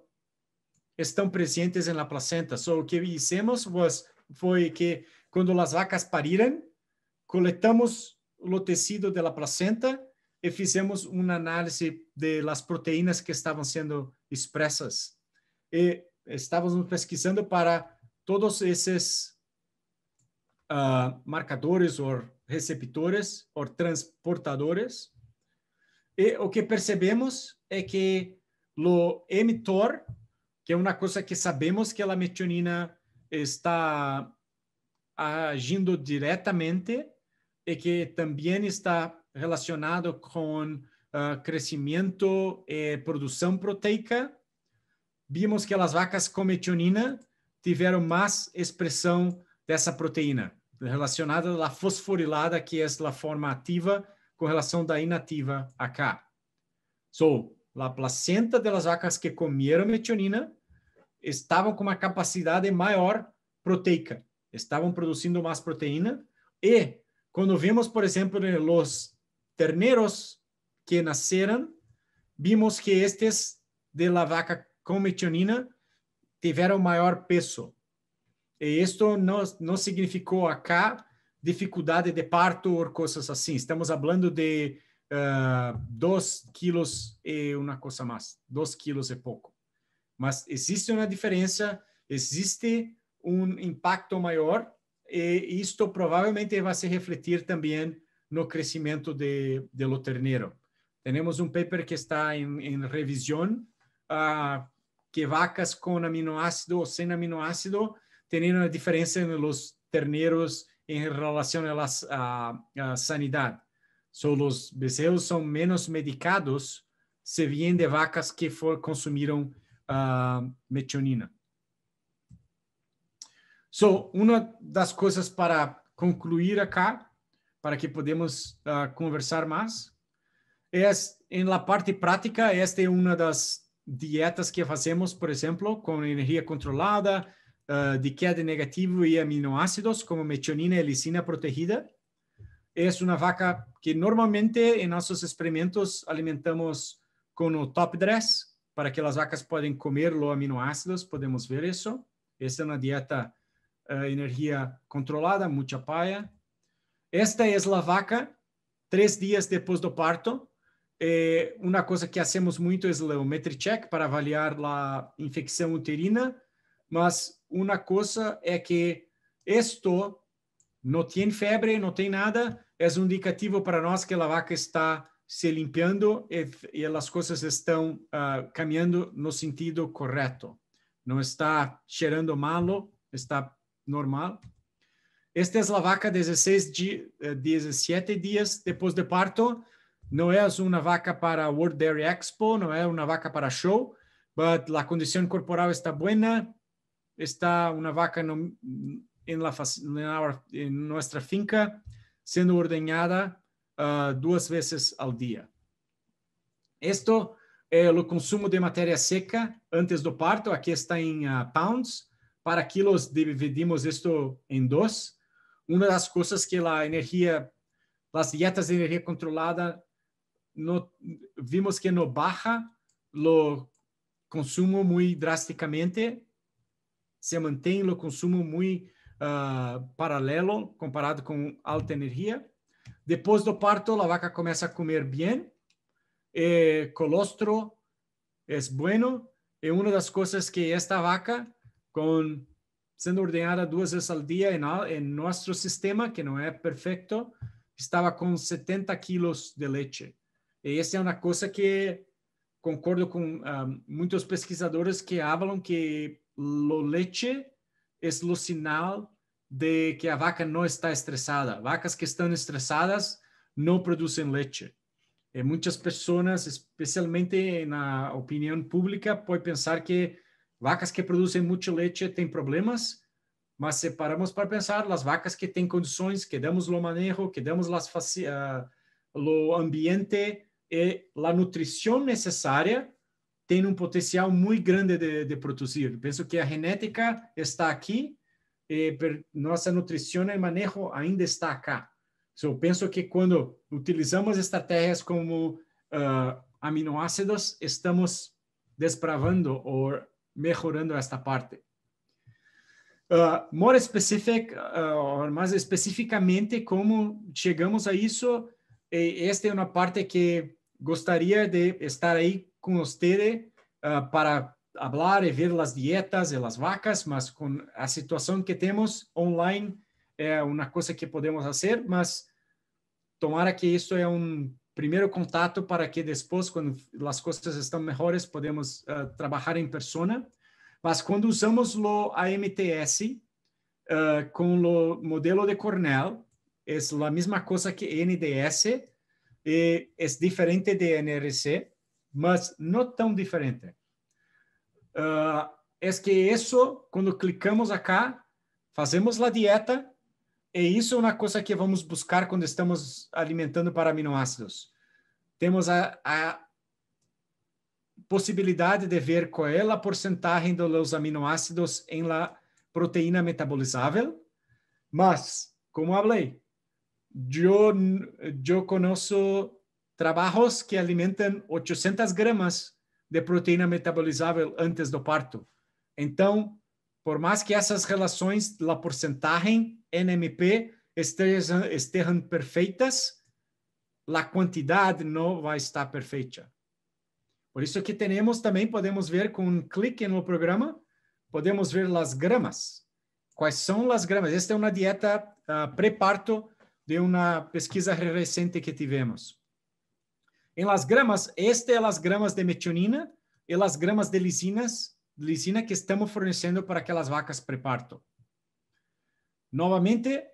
estão presentes na placenta. O que fizemos foi que, quando as vacas pariram, coletamos o tecido da placenta e fizemos uma análise das proteínas que estavam sendo expressas. E estávamos pesquisando para todos esses marcadores ou receptores ou transportadores. E o que percebemos é que o emitor, que é uma coisa que sabemos que a metionina está agindo diretamente e que também está relacionado com crescimento e produção proteica, vimos que as vacas com metionina tiveram mais expressão dessa proteína, relacionada à fosforilada, que é a forma ativa, com relação da inativa acá. A placenta das vacas que comeram metionina estavam com uma capacidade maior proteica, estavam produzindo mais proteína, e quando vimos, por exemplo, os terneros que nasceram, vimos que estes de la vaca com metionina tiveram maior peso. E isto não significou acá dificuldade de parto ou coisas assim. Estamos falando de 2 quilos e uma coisa mais. 2 quilos e pouco. Mas existe uma diferença, existe um impacto maior, e isto provavelmente vai se refletir também no crescimento do terneiro. Tenemos un paper que está en revisión, que vacas con aminoácido o sin aminoácido tienen una diferencia en los terneros en relación a la sanidad. Los becerros son menos medicados se vienen de vacas que consumieron metionina. Uma das coisas para concluir acá, para que podemos conversar mais, é em la parte prática. Esta é uma das dietas que fazemos, por exemplo, com energia controlada, de queda negativa e aminoácidos, como metionina e lisina protegida. É uma vaca que normalmente em nossos experimentos alimentamos com o top dress, para que as vacas podem comer os aminoácidos, podemos ver isso. Esta é uma dieta energia controlada, muita paia. Esta é a vaca 3 dias depois do parto. Uma coisa que hacemos muito é o Metricheck para avaliar a infecção uterina, mas uma coisa é que isto não tem febre, não tem nada, é um indicativo para nós que a vaca está se limpando e as coisas estão caminhando no sentido correto. Não está cheirando malo, está normal. Esta é a vaca 17 dias depois do parto. Não é uma vaca para World Dairy Expo, não é uma vaca para show, mas a condição corporal está boa. Está uma vaca em nossa finca sendo ordenhada 2 vezes ao dia. Isto é o consumo de matéria seca antes do parto. Aqui está em pounds. Para quilos dividimos isto em 2. Uma das coisas que as dietas de energia controlada, vimos que não baixa o consumo muito drasticamente, se mantém o consumo muito paralelo comparado com alta energia. Depois do parto, a vaca começa a comer bem, colostro é bueno, e uma das coisas que esta vaca, sendo ordenada 2 vezes ao dia em nosso sistema, que não é perfeito, estava com 70 quilos de leite. E essa é uma coisa que concordo com muitos pesquisadores que falam que o leite é o sinal de que a vaca não está estressada. Vacas que estão estressadas não produzem leite. E muitas pessoas, especialmente na opinião pública, podem pensar que vacas que produzem muito leite têm problemas, mas se paramos para pensar, as vacas que têm condições, que damos o manejo, que damos o ambiente e a nutrição necessária, têm um potencial muito grande de produzir. Penso que a genética está aqui, e nossa nutrição e manejo ainda está cá. Eu penso que quando utilizamos estratégias como aminoácidos, estamos desbravando ou melhorando esta parte. Mais especificamente, como chegamos a isso, esta é uma parte que gostaria de estar aí com vocês para falar e ver as dietas e as vacas, mas com a situação que temos online, é uma coisa que podemos fazer, mas tomara que isso é um primeiro contato para que depois, quando as coisas estão melhores, podemos trabalhar em persona. Mas quando usamos o AMTS com o modelo de Cornell, é a mesma coisa que NDS, é diferente de NRC, mas não tão diferente. É que isso, quando clicamos acá, fazemos a dieta, e isso é uma coisa que vamos buscar quando estamos alimentando para aminoácidos. Temos a possibilidade de ver qual é a porcentagem dos aminoácidos em la proteína metabolizável, mas, como falei, eu conheço trabalhos que alimentam 800 gramas de proteína metabolizável antes do parto. Então, por mais que essas relações, a porcentagem NMP estejam perfeitas, a quantidade não vai estar perfeita. Por isso que podemos ver com um clique no programa, podemos ver as gramas. Quais são as gramas? Esta é uma dieta pré-parto de uma pesquisa recente que tivemos. En las gramas, las gramas de metionina y las gramas de lisina que estamos fornecendo para aquelas vacas preparto. Novamente,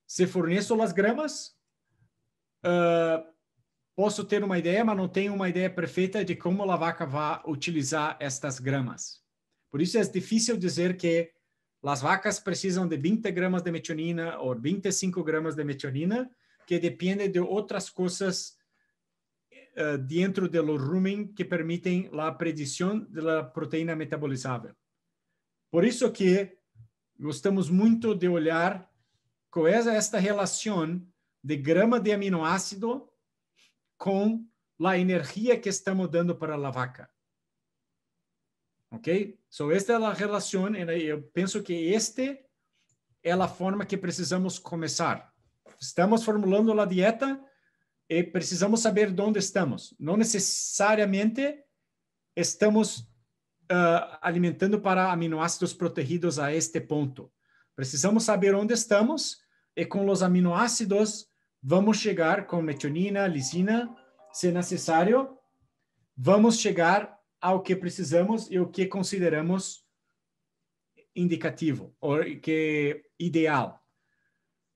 se forneço as gramas, posso ter uma ideia, mas não tenho uma ideia perfeita de como a vaca vai utilizar estas gramas. Por isso é difícil dizer que as vacas precisam de 20 gramas de metionina ou 25 gramas de metionina, que depende de outras coisas dentro do rumen que permitem a predição da proteína metabolizável. Por isso que gostamos muito de olhar qual é esta relação de grama de aminoácido com a energia que estamos dando para a vaca. Ok? So, esta é a relação, e eu penso que esta é a forma que precisamos começar. Estamos formulando a dieta e precisamos saber onde estamos. Não necessariamente estamos alimentando para aminoácidos protegidos a este ponto. Precisamos saber onde estamos e com os aminoácidos vamos chegar com metionina, lisina, se necessário, vamos chegar ao que precisamos e o que consideramos indicativo, ou que ideal.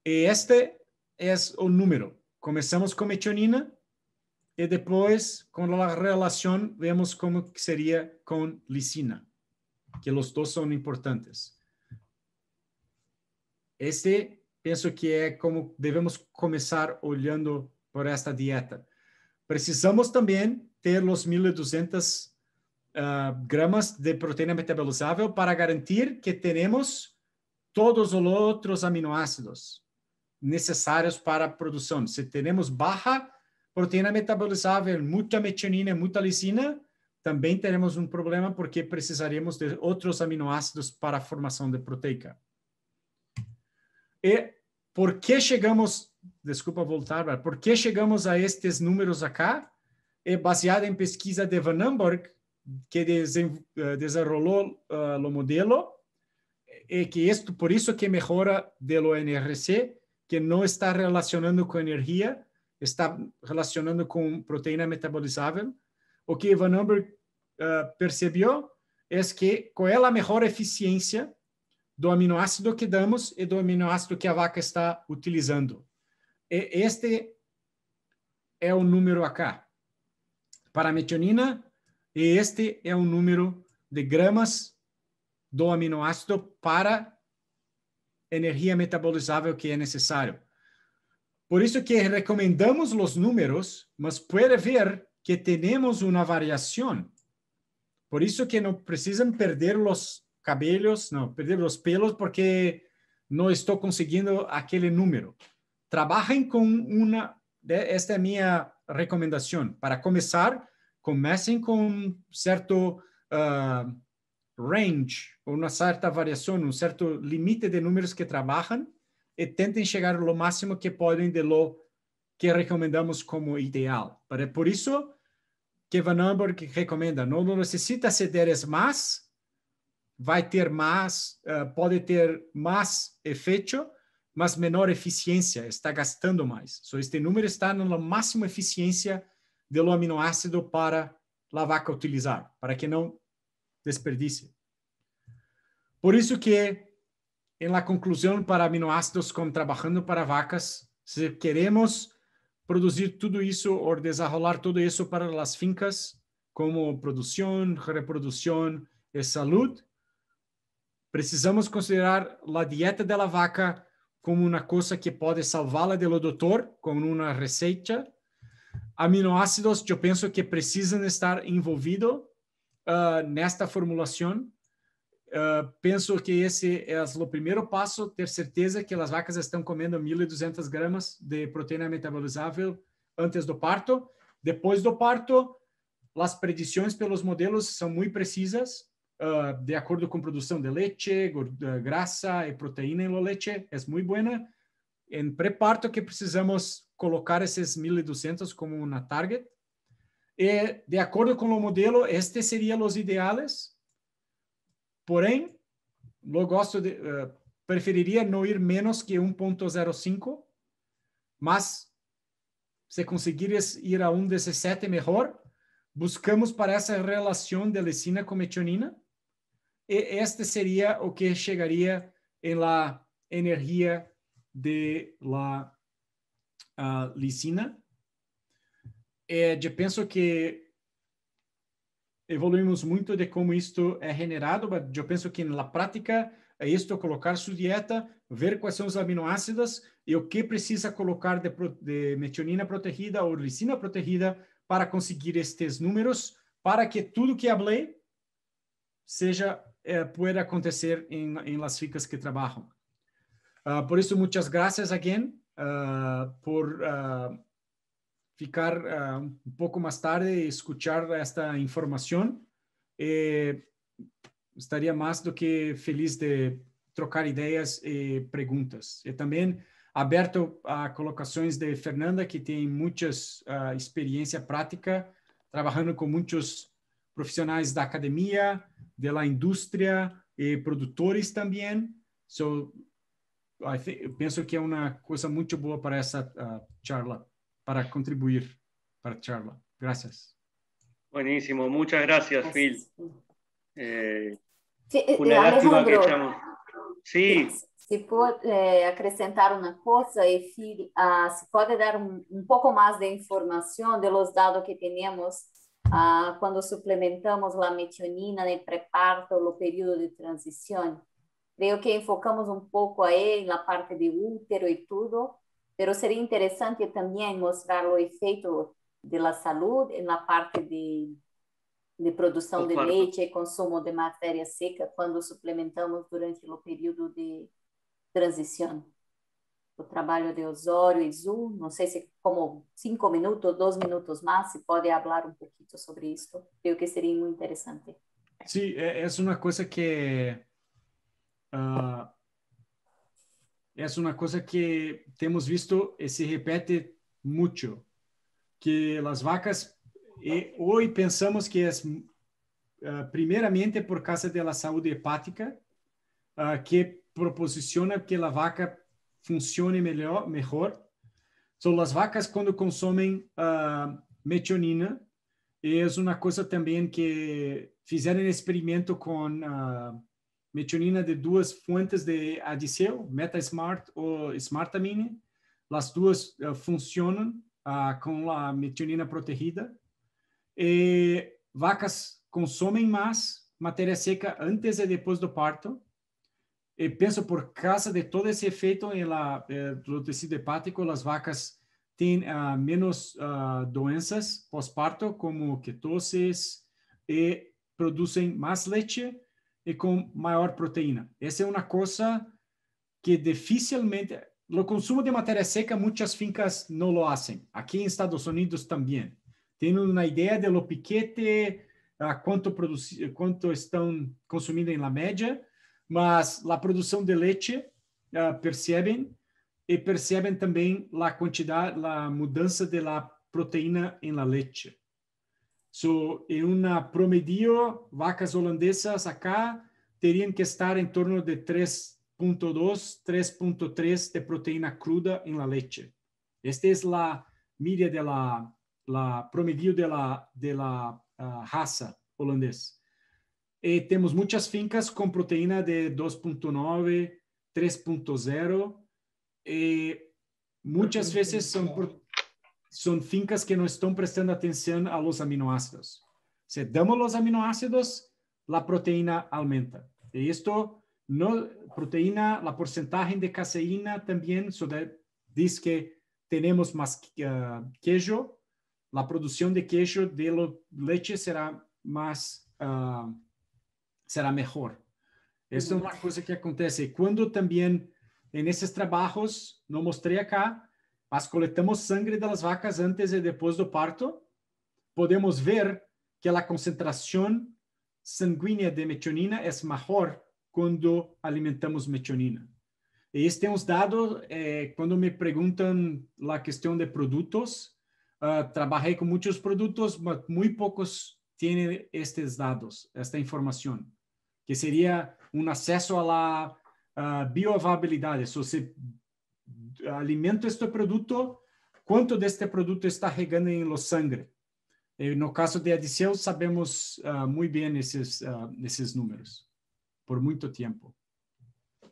E este é o número. Começamos com metionina e depois, com a relação, vemos como que seria com lisina, que os dois são importantes. Penso que é como devemos começar olhando por esta dieta. Precisamos também ter os 1.200 gramas de proteína metabolizável para garantir que temos todos os outros aminoácidos necessários para a produção. Se temos baixa proteína metabolizável, muita metionina, muita lisina, também teremos um problema porque precisaremos de outros aminoácidos para a formação de proteica. E por que chegamos, desculpa voltar, por que chegamos a estes números acá? É baseado em pesquisa de Van Amburg, que desenvolveu o modelo, e que por isso que melhora do NRC, que não está relacionando com energia, está relacionando com proteína metabolizável. O que Van Amburg percebeu é que qual é a melhor eficiência do aminoácido que damos e do aminoácido que a vaca está utilizando. E este é o número acá. Para a metionina, e este é o número de gramas do aminoácido para energia metabolizável que é necessário. Por isso que recomendamos os números, mas pode ver que temos uma variação. Por isso que não precisam perder os cabelos, não, perder os pelos, porque não estou conseguindo aquele número. Trabalhem com esta é a minha recomendação. Para começar, comecem com um certo range, uma certa variação, um certo limite de números que trabalham e tentem chegar ao máximo que podem de lo que recomendamos como ideal. Por isso que Van Amburg recomenda, não necessita ceder mais, vai ter mais, pode ter mais efeito, mas menor eficiência, está gastando mais. So, este número está na máxima eficiência do aminoácido para a vaca utilizar, para que não desperdice. Por isso que, em la conclusão para aminoácidos como trabalhando para vacas, se queremos produzir tudo isso ou desenvolver tudo isso para as fincas, como produção, reprodução e saúde, precisamos considerar a dieta da vaca como uma coisa que pode salvá-la do doutor, como uma receita. Aminoácidos, eu penso que precisam estar envolvidos nesta formulação. Penso que esse é o primeiro passo, ter certeza que as vacas estão comendo 1.200 gramas de proteína metabolizável antes do parto. Depois do parto, as predições pelos modelos são muito precisas, de acordo com produção de leite, grasa e proteína em leite, é muito boa. Em pré-parto que precisamos colocar esses 1.200 como uma target. E, de acordo com o modelo, estes seriam os ideais. Porém, eu preferiria não ir menos que 1.05, mas se conseguires ir a 1,17 mejor, buscamos para esa relación de lisina con metionina. Este sería o que llegaría en la energía de la lisina. Eu penso que evoluímos muito de como isto é generado, mas eu penso que na prática é isto, colocar sua dieta, ver quais são os aminoácidos e o que precisa colocar de metionina protegida ou lisina protegida para conseguir estes números, para que tudo que falei seja pueda acontecer em las ficas que trabalham. Por isso, muitas graças again por ficar um pouco mais tarde e escutar esta informação. Estaria mais do que feliz de trocar ideias e perguntas. E também aberto a colocações de Fernanda, que tem muitas experiência prática, trabalhando com muitos profissionais da academia, da indústria e produtores também. So, eu penso que é uma coisa muito boa para essa charla, para contribuir para a charla. Gracias. Buenísimo, muchas gracias, Phil. Una lástima que estamos... Sí. Se pode acrescentar uma coisa, e Phil, se pode dar um pouco mais de informação dos dados que temos quando suplementamos a metionina no pré-parto, no período de transição. Creio que enfocamos um pouco aí na parte de útero e tudo, mas seria interessante também mostrar o efeito da saúde na parte de produção de leite e consumo de matéria seca quando suplementamos durante o período de transição. O trabalho de Osório e Zul, não sei se como 5 minutos, 2 minutos mais, se pode falar um pouquinho sobre isso. Creio que seria muito interessante. Sim, é uma coisa que é uma coisa que temos visto e se repete muito, que as vacas, hoje pensamos que é primeiramente por causa da saúde hepática, que proporciona que a vaca funcione melhor. São as vacas quando consomem metionina, é uma coisa também que fizeram experimento com metionina de 2 fontes de adiceu, MetaSmart ou Smartamine. As duas funcionam com a metionina protegida. E vacas consomem mais matéria seca antes e depois do parto. E penso por causa de todo esse efeito no tecido hepático, as vacas têm menos doenças pós-parto, como ketoses, e produzem mais leite e com maior proteína. Essa é uma coisa que dificilmente... O consumo de matéria seca, muitas fincas não lo fazem. Aqui em Estados Unidos também. Tem uma ideia do piquete, quanto estão consumindo na média, mas a produção de leite percebem também a quantidade, a mudança da proteína em la leite. Em uma promedio, vacas holandesas acá teriam que estar em torno de 3.2, 3.3 de proteína cruda em la leite. Esta é a média de la promedio de la raça holandesa. E temos muitas fincas com proteína de 2.9, 3.0, e muitas vezes são fincas que não estão prestando atenção a los aminoácidos. Se damos os aminoácidos, a proteína aumenta. E isto, proteína, a porcentagem de caseína também, diz que temos mais queijo, a produção de queijo de leite será melhor. Essa é uma coisa que acontece. Quando também, nesses trabalhos, não mostrei acá, mas coletamos sangue das vacas antes e depois do parto, podemos ver que a concentração sanguínea de metionina é maior quando alimentamos metionina. E estes são os dados, quando me perguntam a questão de produtos, trabalhei com muitos produtos, mas muito poucos têm estes dados, esta informação, que seria acesso à bioavailabilidade. Se alimento este produto quanto deste produto está regando em lo sangue. No caso de Adicel, sabemos muito bem esses números, por muito tempo.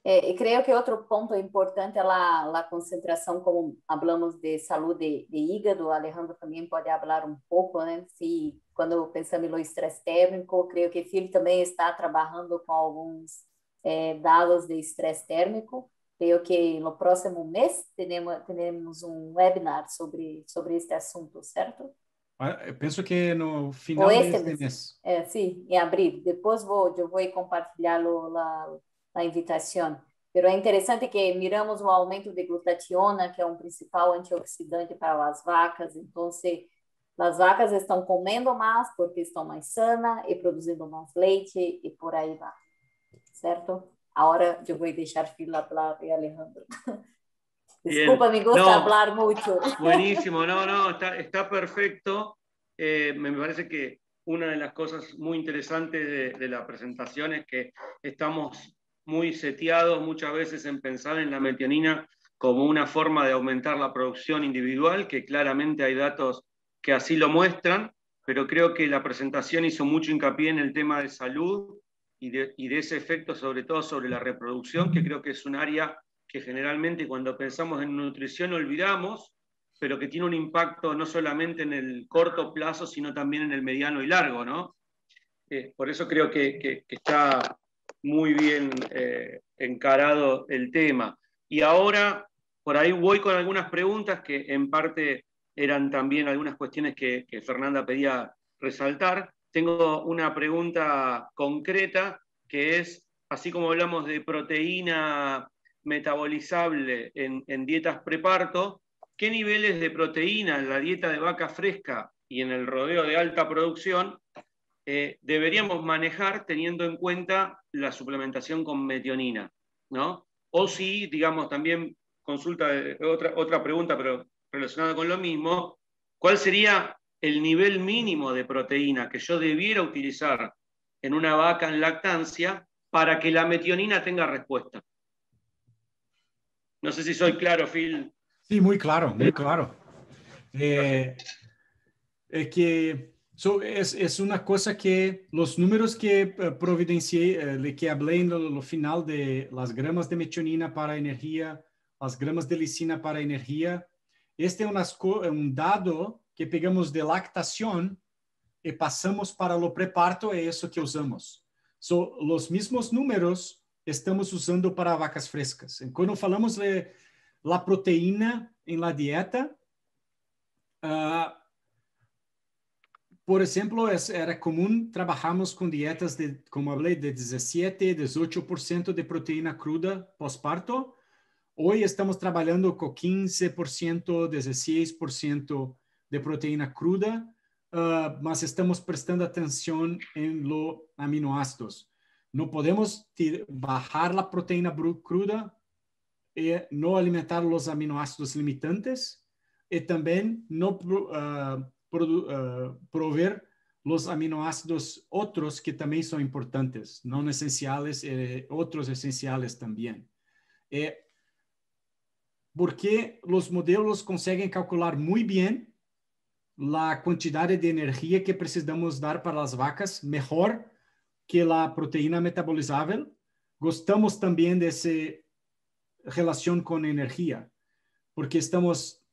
E creio que outro ponto importante é a concentração, como falamos de saúde de hígado, Alejandro também pode falar um pouco, né? Se, quando pensamos no estresse térmico, creio que Phil também está trabalhando com alguns dados de estresse térmico. Creio que no próximo mês teremos um webinar sobre este assunto, certo? Eu penso que no final deste mês. Sim, em abril. Depois eu vou compartilhá-lo a invitação. Mas é interessante que miramos o aumento de glutationa, que é um principal antioxidante para as vacas. Então, as vacas estão comendo mais porque estão mais sanas e produzindo mais leite e por aí vai. Certo? Agora eu vou deixar Phil falar e Alejandro. Desculpa, me gusta hablar mucho. Buenísimo, no, está perfecto. Me parece que una de las cosas muy interesantes de la presentación es que estamos muy seteados muchas veces en pensar en la metionina como una forma de aumentar la producción individual, que claramente hay datos que así lo muestran, pero creo que la presentación hizo mucho hincapié en el tema de salud y de ese efecto sobre todo sobre la reproducción, que creo que es un área que generalmente cuando pensamos en nutrición olvidamos, pero que tiene un impacto no solamente en el corto plazo, sino también en el mediano y largo, ¿no? Por eso creo que está muy bien encarado el tema. Y ahora, por ahí voy con algunas preguntas que en parte eran también algunas cuestiones que Fernanda pedía resaltar. Tengo una pregunta concreta que es, así como hablamos de proteína metabolizable en dietas preparto, ¿qué niveles de proteína en la dieta de vaca fresca y en el rodeo de alta producción deberíamos manejar teniendo en cuenta la suplementación con metionina, ¿no? O si, digamos, también consulta otra pregunta, pero relacionada con lo mismo, ¿cuál sería el nivel mínimo de proteína que yo debiera utilizar en una vaca en lactancia para que la metionina tenga respuesta? No sé si soy claro, Phil. Sí, muy claro, muy claro. Que es una cosa que los números que providencié, que hablé en lo final de las gramas de metionina para energía, las gramas de lisina para energía, este es un dado que pegamos de lactación y pasamos para lo preparto, es eso que usamos. Los mismos números estamos usando para vacas frescas. Cuando falamos de la proteína en la dieta, por ejemplo, era común, trabajamos con dietas de, como hablé, de 17, 18% de proteína cruda pós-parto. Hoy estamos trabajando con 15%, 16% de proteína cruda, mas estamos prestando atención en los aminoácidos. No podemos bajar la proteína cruda y no alimentar los aminoácidos limitantes y también no proveer los aminoácidos otros que también son importantes, no esenciales, otros esenciales también. Porque los modelos consiguen calcular muy bien la cantidad de energía que precisamos dar para las vacas, mejor que la proteína metabolizable. Gostamos también de esa relación con energía, porque estamos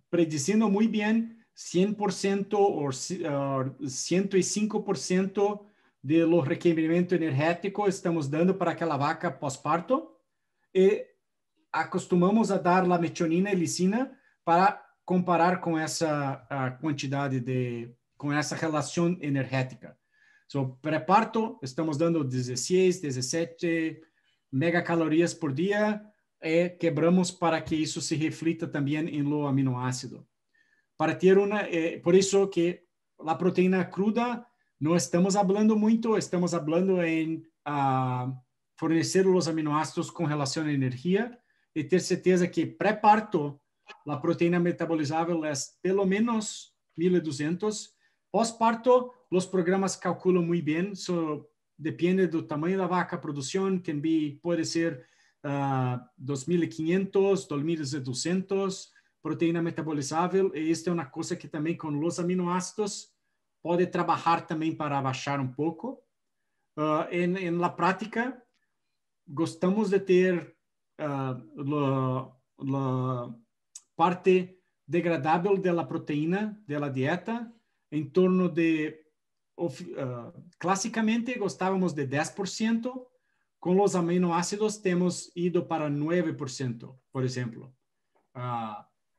prediciendo muy bien 100% o 105% de los requerimientos energéticos estamos dando para aquela vaca pós-parto e acostumamos a dar la metionina e lisina para comparar com essa quantidade com essa relação energética. Pré-parto, estamos dando 16, 17 megacalorias por dia e quebramos para que isso se reflita também em lo aminoácido. Para ter por isso que a proteína cruda não estamos falando muito, estamos falando em fornecer os aminoácidos com relação à energia e ter certeza que pré-parto a proteína metabolizável é pelo menos 1200. Pós-parto, os programas calculam muito bem, depende do tamanho da vaca, a produção, também pode ser 2500, 2200, proteína metabolizável, e esta é uma coisa que também com os aminoácidos pode trabalhar também para baixar um pouco. En la prática, gostamos de ter la parte degradável da proteína da dieta em torno de, clássicamente, gostávamos de 10%, com os aminoácidos temos ido para 9%, por exemplo.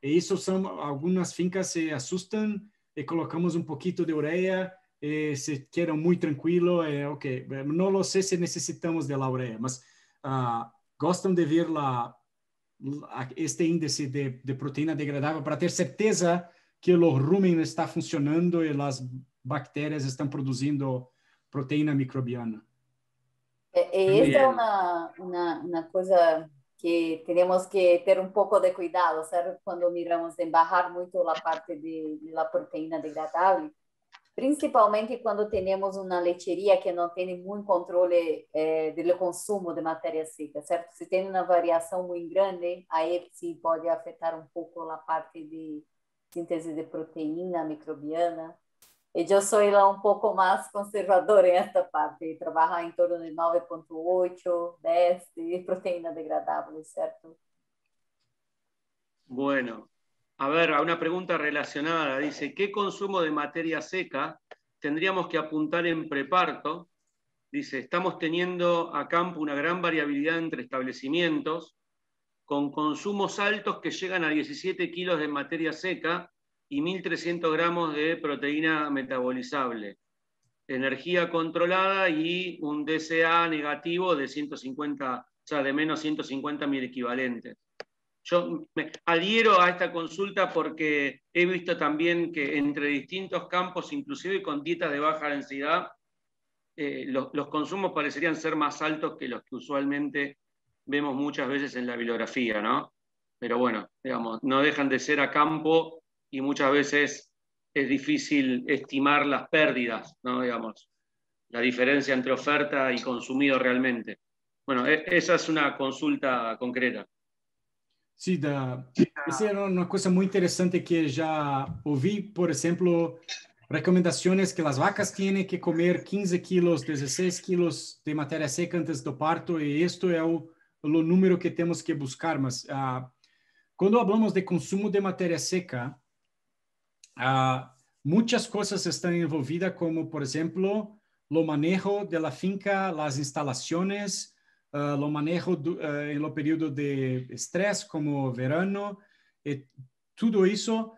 E isso são, algumas fincas se assustam e colocamos um pouquinho de ureia e se quedam muito tranquilo, ok, não sei se necessitamos de la ureia, mas gostam de ver este índice de proteína degradável para ter certeza que o rumen está funcionando e as bactérias estão produzindo proteína microbiana. Esta é uma coisa que temos que ter um pouco de cuidado, certo? Quando miramos em bajar muito a parte da proteína degradável, principalmente quando temos uma lecheria que não tem muito controle do consumo de matéria seca, certo? Se tem uma variação muito grande, aí sim pode afetar um pouco a parte de síntese de proteína microbiana. E eu sou um pouco mais conservadora em esta parte, trabalhar em torno de 9.8, 10 de proteína degradável, ¿cierto? Bueno, a ver, una pregunta relacionada. Dice, ¿qué consumo de materia seca tendríamos que apuntar en preparto? Dice, estamos teniendo a campo una gran variabilidad entre establecimientos, con consumos altos que llegan a 17 kilos de materia seca y 1.300 gramos de proteína metabolizable, energía controlada y un DCA negativo de 150, o sea, de menos 150 mil equivalentes. Yo me adhiero a esta consulta porque he visto también que entre distintos campos, inclusive con dietas de baja densidad, los consumos parecerían ser más altos que los que usualmente vemos muchas veces en la bibliografía, ¿no? Pero bueno, digamos, no dejan de ser a campo y muchas veces es difícil estimar las pérdidas, ¿no? Digamos, la diferencia entre oferta y consumido realmente. Bueno, esa es una consulta concreta. Sim, essa é uma coisa muito interessante que já ouvi, por exemplo, recomendações que as vacas têm que comer 15 quilos, 16 quilos de matéria seca antes do parto, e isto é o número que temos que buscar. Mas quando falamos de consumo de matéria seca, muitas coisas estão envolvidas, como, por exemplo, o manejo da finca, as instalações, lo manejo en lo período de estrés como verano, tudo isso.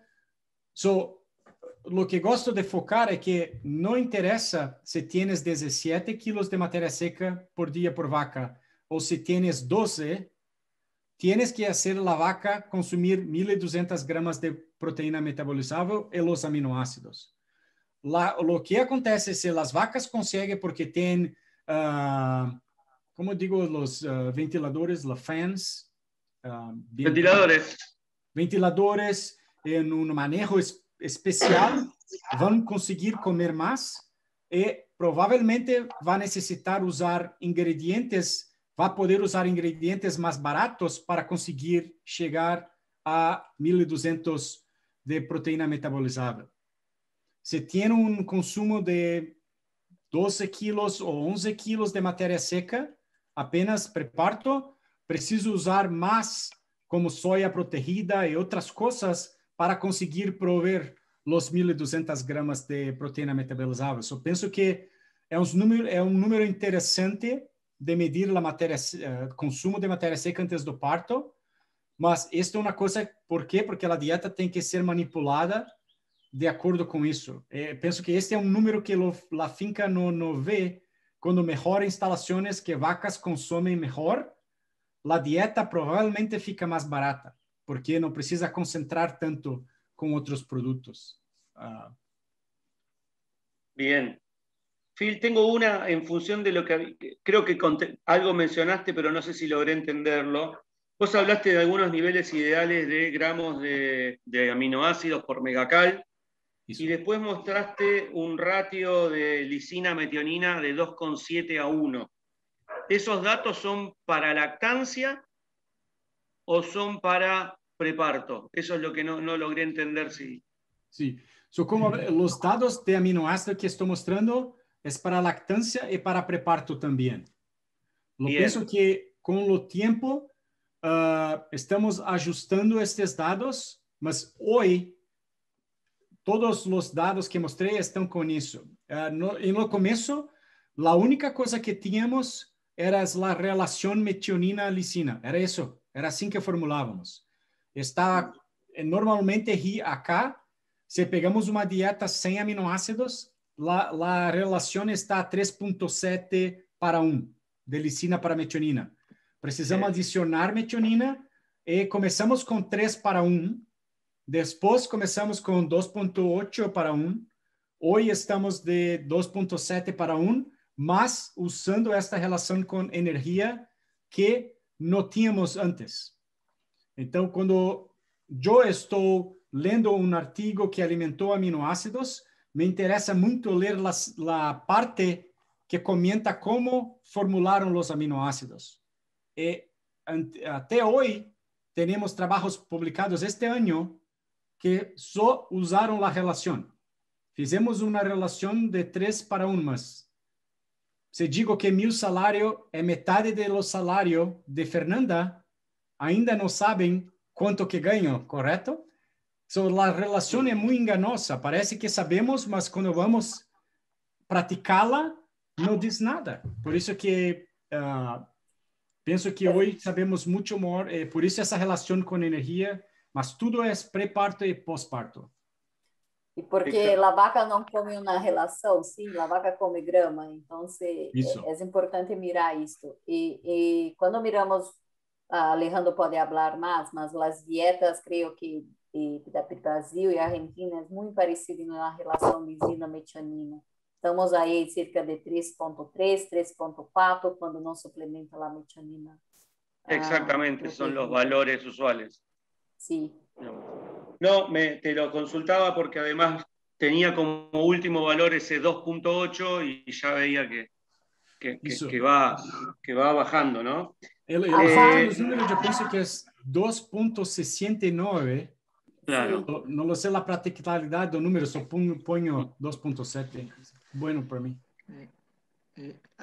Lo que gosto de focar é que não interessa se tienes 17 kilos de matéria seca por dia por vaca ou se tienes 12, tienes que hacer la vaca consumir 1.200 gramas de proteína metabolizável e los aminoácidos. Lo que acontece se as vacas conseguem, porque tem como digo, os ventiladores, los fans. Ventiladores em um manejo especial vão conseguir comer mais e provavelmente vai necessitar usar ingredientes, vai poder usar ingredientes mais baratos para conseguir chegar a 1.200 de proteína metabolizável. Se tem um consumo de 12 quilos ou 11 quilos de matéria seca, apenas preparto, preciso usar mais como soja protegida e outras coisas para conseguir prover os 1.200 gramas de proteína metabolizável. Eu penso que é um número interessante de medir consumo de matéria seca antes do parto, mas isto é uma coisa, por quê? Porque a dieta tem que ser manipulada de acordo com isso. Penso que este é um número que a finca não vê. Quando melhora instalações que vacas consomem melhor, a dieta provavelmente fica mais barata, porque não precisa concentrar tanto com outros produtos. Bien. Phil, tengo una en función de lo que creo que algo mencionaste, pero no sé si logré entenderlo. Vos hablaste de algunos niveles ideales de gramos de aminoácidos por megacal. Y después mostraste un ratio de lisina-metionina de 2,7 a 1. ¿Esos datos son para lactancia o son para preparto. Eso es lo que no logré entender. Sí. Como los dados de aminoácidos que estoy mostrando es para lactancia y para preparto también. Lo Bien. pienso que con el tiempo estamos ajustando estos dados, mas hoy todos los dados que mostré están con eso. En lo comienzo, la única cosa que teníamos era la relación metionina-lisina. Era eso. Era así que formulábamos. Está normalmente acá, si pegamos una dieta sem aminoácidos, la relación está a 3.7 para 1, de lisina para metionina. Precisamos adicionar metionina y comenzamos con 3 para 1. Después comenzamos con 2.8 para 1. Hoy estamos de 2.7 para 1, mas usando esta relación con energía que no teníamos antes. Entonces, cuando yo estoy lendo un artículo que alimentó aminoácidos, me interesa mucho leer la parte que comenta cómo formularon los aminoácidos. Hasta hoy tenemos trabajos publicados este año que só usaron la relación. Fizemos una relación de 3 para 1, mas se digo que mi salario es metade de los salarios de Fernanda, ainda no saben cuánto que ganho, ¿correcto? La relación es muy enganosa. Parece que sabemos, mas cuando vamos practicarla, no dice nada. Por eso que pienso que hoy sabemos mucho más, por eso esa relación con energía, mas tudo es preparto y posparto. E porque a vaca não come uma relação, sim, a vaca come grama, então é importante mirar isto. E quando miramos, Alejandro pode falar mais, mas as dietas, creio que da Brasil e Argentina é muito parecido na relação lisina-metionina. Estamos aí cerca de 3.3, 3.4, quando não suplementa a metionina. Exactamente, son los valores usuales. Sí. No, te lo consultaba porque además tenía como último valor ese 2.8 y ya veía que va bajando, ¿no? Los números yo pienso que es 2.69. Claro. No lo sé la practicalidad del número, solo pongo 2.7. Bueno para mí.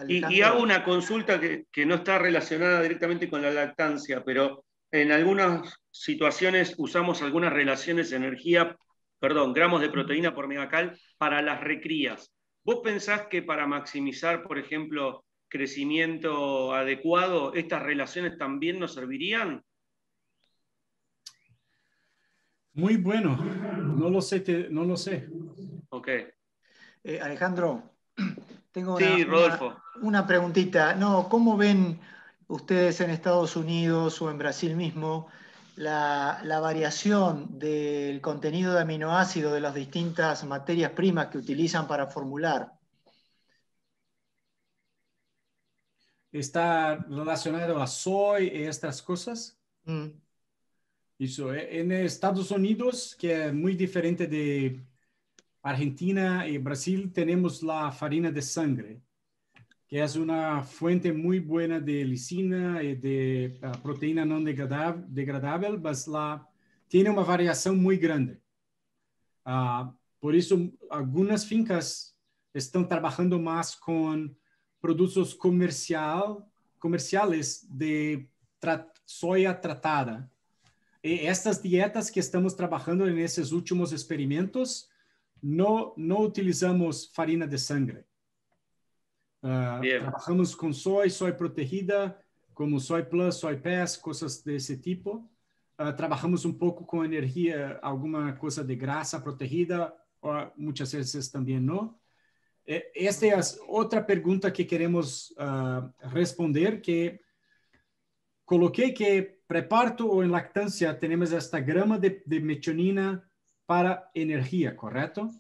Y hago una consulta que no está relacionada directamente con la lactancia, pero en algunas situaciones usamos algunas relaciones de energía, gramos de proteína por megacal para las recrías. ¿Vos pensás que para maximizar, por ejemplo, crecimiento adecuado, estas relaciones también nos servirían? Muy bueno. No lo sé. Ok. Alejandro, tengo Rodolfo. una preguntita. ¿Cómo ven ustedes en Estados Unidos o en Brasil mismo la variación del contenido de aminoácidos de las distintas materias primas que utilizan para formular? ¿Está relacionado a soy y estas cosas? Eso, en Estados Unidos, que es muy diferente de Argentina y Brasil, tenemos la farina de sangre, que es una fuente muy buena de lisina y de proteína no degradable, pero tiene una variación muy grande. Por eso, algunas fincas están trabajando más con productos comerciales de soya tratada. Y estas dietas que estamos trabajando en esos últimos experimentos, no utilizamos farina de sangre. Trabajamos con soy protegida, como soy plus, soy PES, cosas de ese tipo. Trabajamos un poco con energía, alguna cosa de grasa protegida, o muchas veces también no. Esta es otra pregunta que queremos responder, que coloqué que preparto o en lactancia tenemos esta grama de metionina para energía, ¿correcto?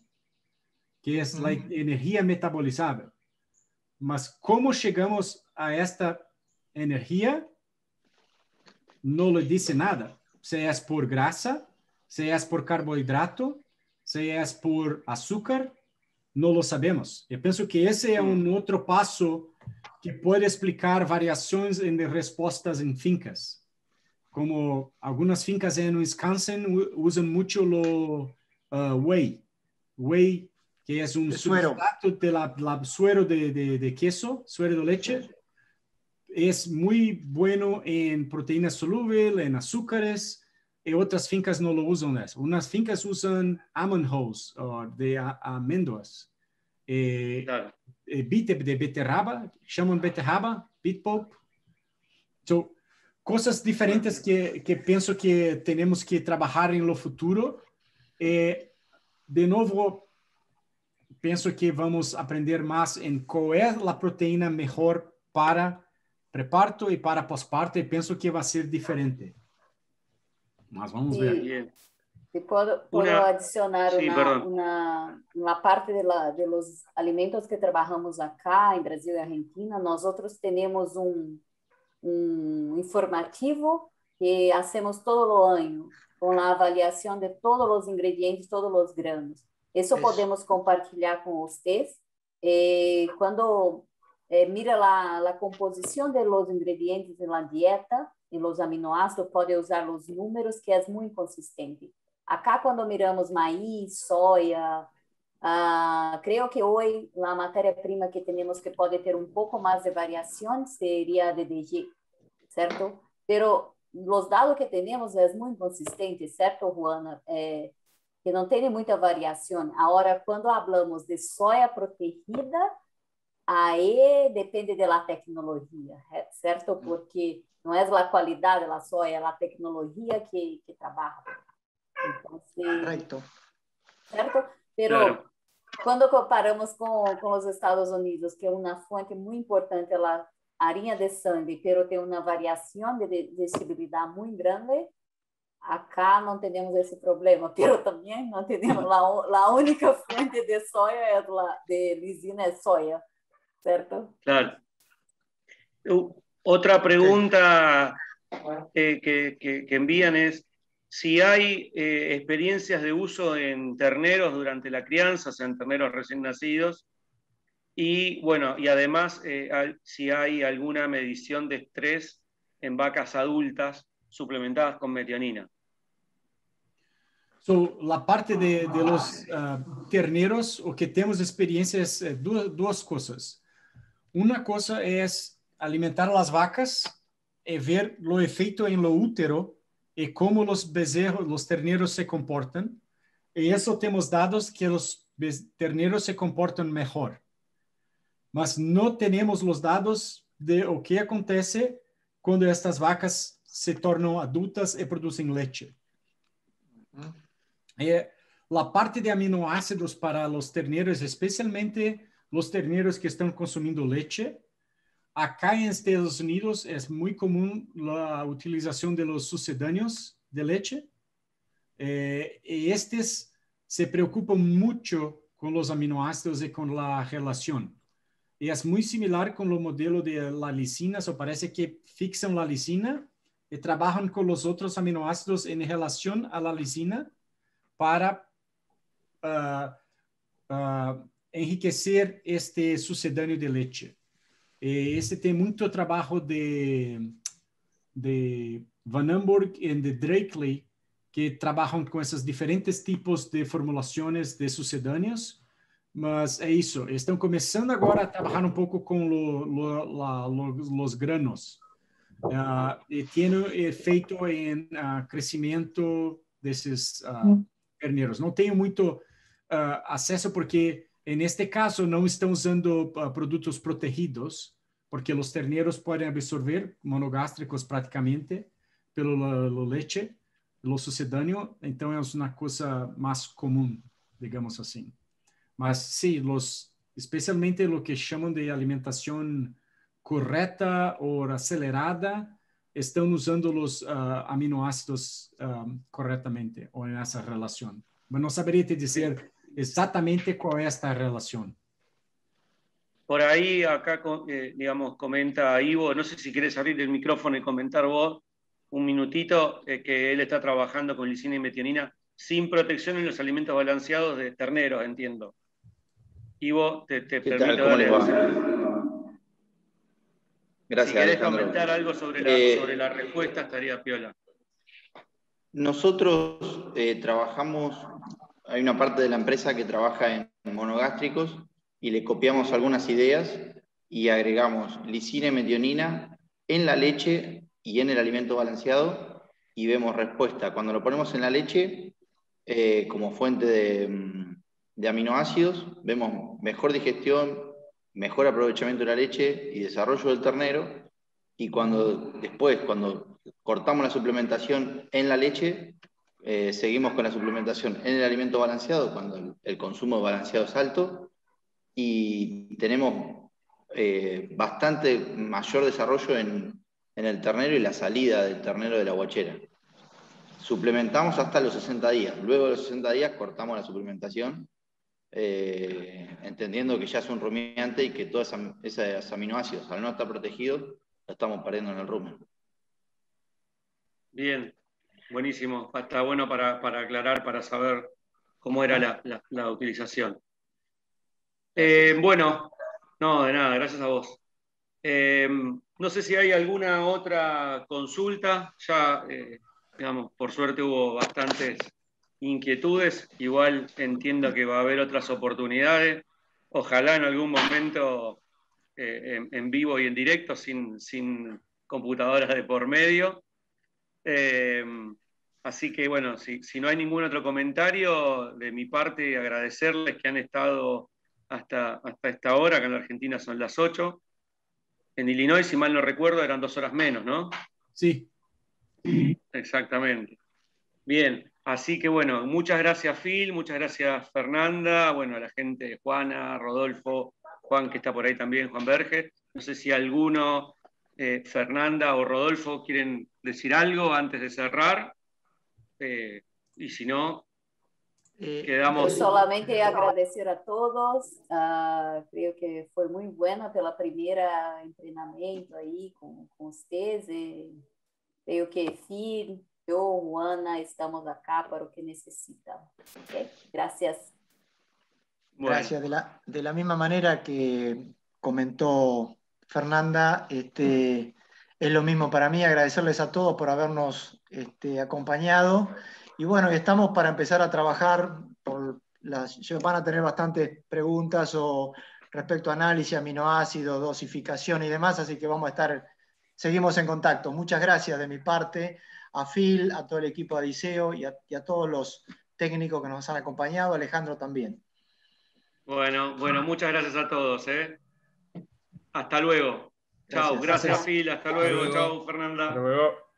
Que es la energía metabolizable. Mas ¿cómo llegamos a esta energía? No le dice nada. Si es por grasa, si es por carbohidrato, si es por azúcar, no lo sabemos. Yo pienso que ese es un otro paso que puede explicar variaciones en respuestas en fincas. como algunas fincas en Wisconsin usan mucho lo whey, que es un substrato de suero de queso, suero de leche. Es muy bueno en proteínas solubles, en azúcares, y otras fincas no lo usan eso. Unas fincas usan almond hulls, de amêndoas. Claro. De beterraba, llaman beterraba, beet pulp. So, cosas diferentes que pienso que tenemos que trabajar en lo futuro. De nuevo, pienso que vamos a aprender más en cuál es la proteína mejor para preparto y para posparto, y pienso que va a ser diferente. Mas vamos ver. Bien. Si puedo adicionar una parte de los alimentos que trabajamos acá en Brasil y Argentina. Nosotros tenemos un informativo que hacemos todo el año con la avaliación de todos los ingredientes, todos los granos. Eso podemos compartilhar con ustedes. Cuando mira la composición de los ingredientes en la dieta, en los aminoácidos, puede usar los números, que es muy consistente. Acá cuando miramos maíz, soya, creo que hoy la matéria-prima que tenemos que pode ter un poco más de variación sería DDG, ¿cierto? Pero los dados que tenemos es muy consistente, ¿cierto, Juana? Que não tem muita variação. Agora, quando falamos de soja protegida, aí depende da tecnologia, certo? Porque não é a qualidade da soja, é a tecnologia que trabalha. Então, correcto. Certo? Pero claro. Quando comparamos com os Estados Unidos, que é uma fonte muito importante, a farinha de sangue, pero tem uma variação de digestibilidade muito grande. Acá não temos esse problema, pero também não temos a única fuente de soja de lisina é soja, certo? Claro. Otra pregunta que envían es si hay experiencias de uso en terneros durante la crianza, o sea, en terneros recién nacidos, y bueno, y además si hay alguna medición de estrés en vacas adultas suplementadas con metionina. So, la parte de los terneros, o que temos experiência é duas coisas. Uma coisa é alimentar las vacas e ver o efeito em lo útero e como os bezerros, os terneros se comportam. E isso temos dados que os terneros se comportam melhor. Mas não temos os dados de o que acontece quando estas vacas se tornam adultas e produzem leite. A parte de aminoácidos para os terneros, especialmente os terneros que estão consumindo leite, acá em Estados Unidos é muito comum a utilização de los sucedâneos de leite, e estes se preocupam muito com os aminoácidos e com a relação. E é muito similar com o modelo de la lisina, só parece que fixam a lisina e trabalham com os outros aminoácidos em relação à la lisina para enriquecer este sucedâneo de leite. E esse tem muito trabalho de Van Amburg e de Drakely, que trabalham com esses diferentes tipos de formulações de sucedâneos. Mas é isso, estão começando agora a trabalhar um pouco com os granos. E tem efeito em crescimento desses terneros. Não tenho muito acesso porque, neste caso, não estão usando produtos protegidos, porque os terneros podem absorver monogástricos praticamente pelo leite, pelo sucedâneo. Então, é uma coisa mais comum, digamos assim. Mas, sim, especialmente o que chamam de alimentação correta ou acelerada, estão usando os aminoácidos corretamente ou nessa relação. Mas não saberia te dizer exatamente qual é esta relação. Por ahí, acá, digamos, comenta Ivo, no sé si quieres abrir el micrófono y comentar vos un minutito, que él está trabajando con lisina y metionina sin protección en los alimentos balanceados de terneros, entiendo. Ivo, te permito darle. Gracias, si querés Alejandro. comentar algo sobre la respuesta, estaría piola. Nosotros trabajamos, hay una parte de la empresa que trabaja en monogástricos y le copiamos algunas ideas y agregamos lisina y metionina en la leche y en el alimento balanceado y vemos respuesta. Cuando lo ponemos en la leche, como fuente de aminoácidos, vemos mejor digestión, mejor aprovechamiento de la leche y desarrollo del ternero. Y después, cuando cortamos la suplementación en la leche, seguimos con la suplementación en el alimento balanceado, cuando el consumo balanceado es alto, y tenemos bastante mayor desarrollo en el ternero y la salida del ternero de la guachera. Suplementamos hasta los 60 días. Luego de los 60 días cortamos la suplementación, entendiendo que ya es un rumiante y que todos esos aminoácidos, al no estar protegidos, lo estamos perdiendo en el rumen. Bien, buenísimo. Está bueno para aclarar, para saber cómo era la utilización. Bueno, no, de nada, gracias a vos. No sé si hay alguna otra consulta. Ya, digamos, por suerte hubo bastantes inquietudes. Igual entiendo que va a haber otras oportunidades. Ojalá en algún momento en vivo y en directo, sin computadoras de por medio. Así que bueno, si no hay ningún otro comentario, de mi parte agradecerles que han estado hasta esta hora, que en la Argentina son las 8. En Illinois, si mal no recuerdo, eran 2 horas menos, ¿no? Sí. Exactamente. Bien, así que bueno, muchas gracias Phil, muchas gracias Fernanda, bueno, a la gente, Juana, Rodolfo, Juan que está por ahí también, Juan Berge. No sé si alguno, Fernanda o Rodolfo, quieren decir algo antes de cerrar. Y si no, quedamos... Solamente agradecer a todos. Creo que foi muito buena pela primeira treinamento aí com vocês. Creio que Phil, eu, Juana, estamos acá para o que necesitan. ¿Okay? Gracias. Bueno. Gracias. De la misma manera que comentó Fernanda, es lo mismo para mí, agradecerles a todos por habernos acompañado. Y bueno, estamos para empezar a trabajar, van a tener bastantes preguntas respecto a análisis, aminoácidos, dosificación y demás, así que seguimos en contacto. Muchas gracias de mi parte a Phil, a todo el equipo de Adiceo y a todos los técnicos que nos han acompañado, Alejandro también. Bueno, muchas gracias a todos. Hasta luego. Chao, gracias Phil, hasta luego. Chao, Fernanda. Hasta luego.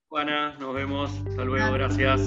Juana, nos vemos. Hasta luego, gracias.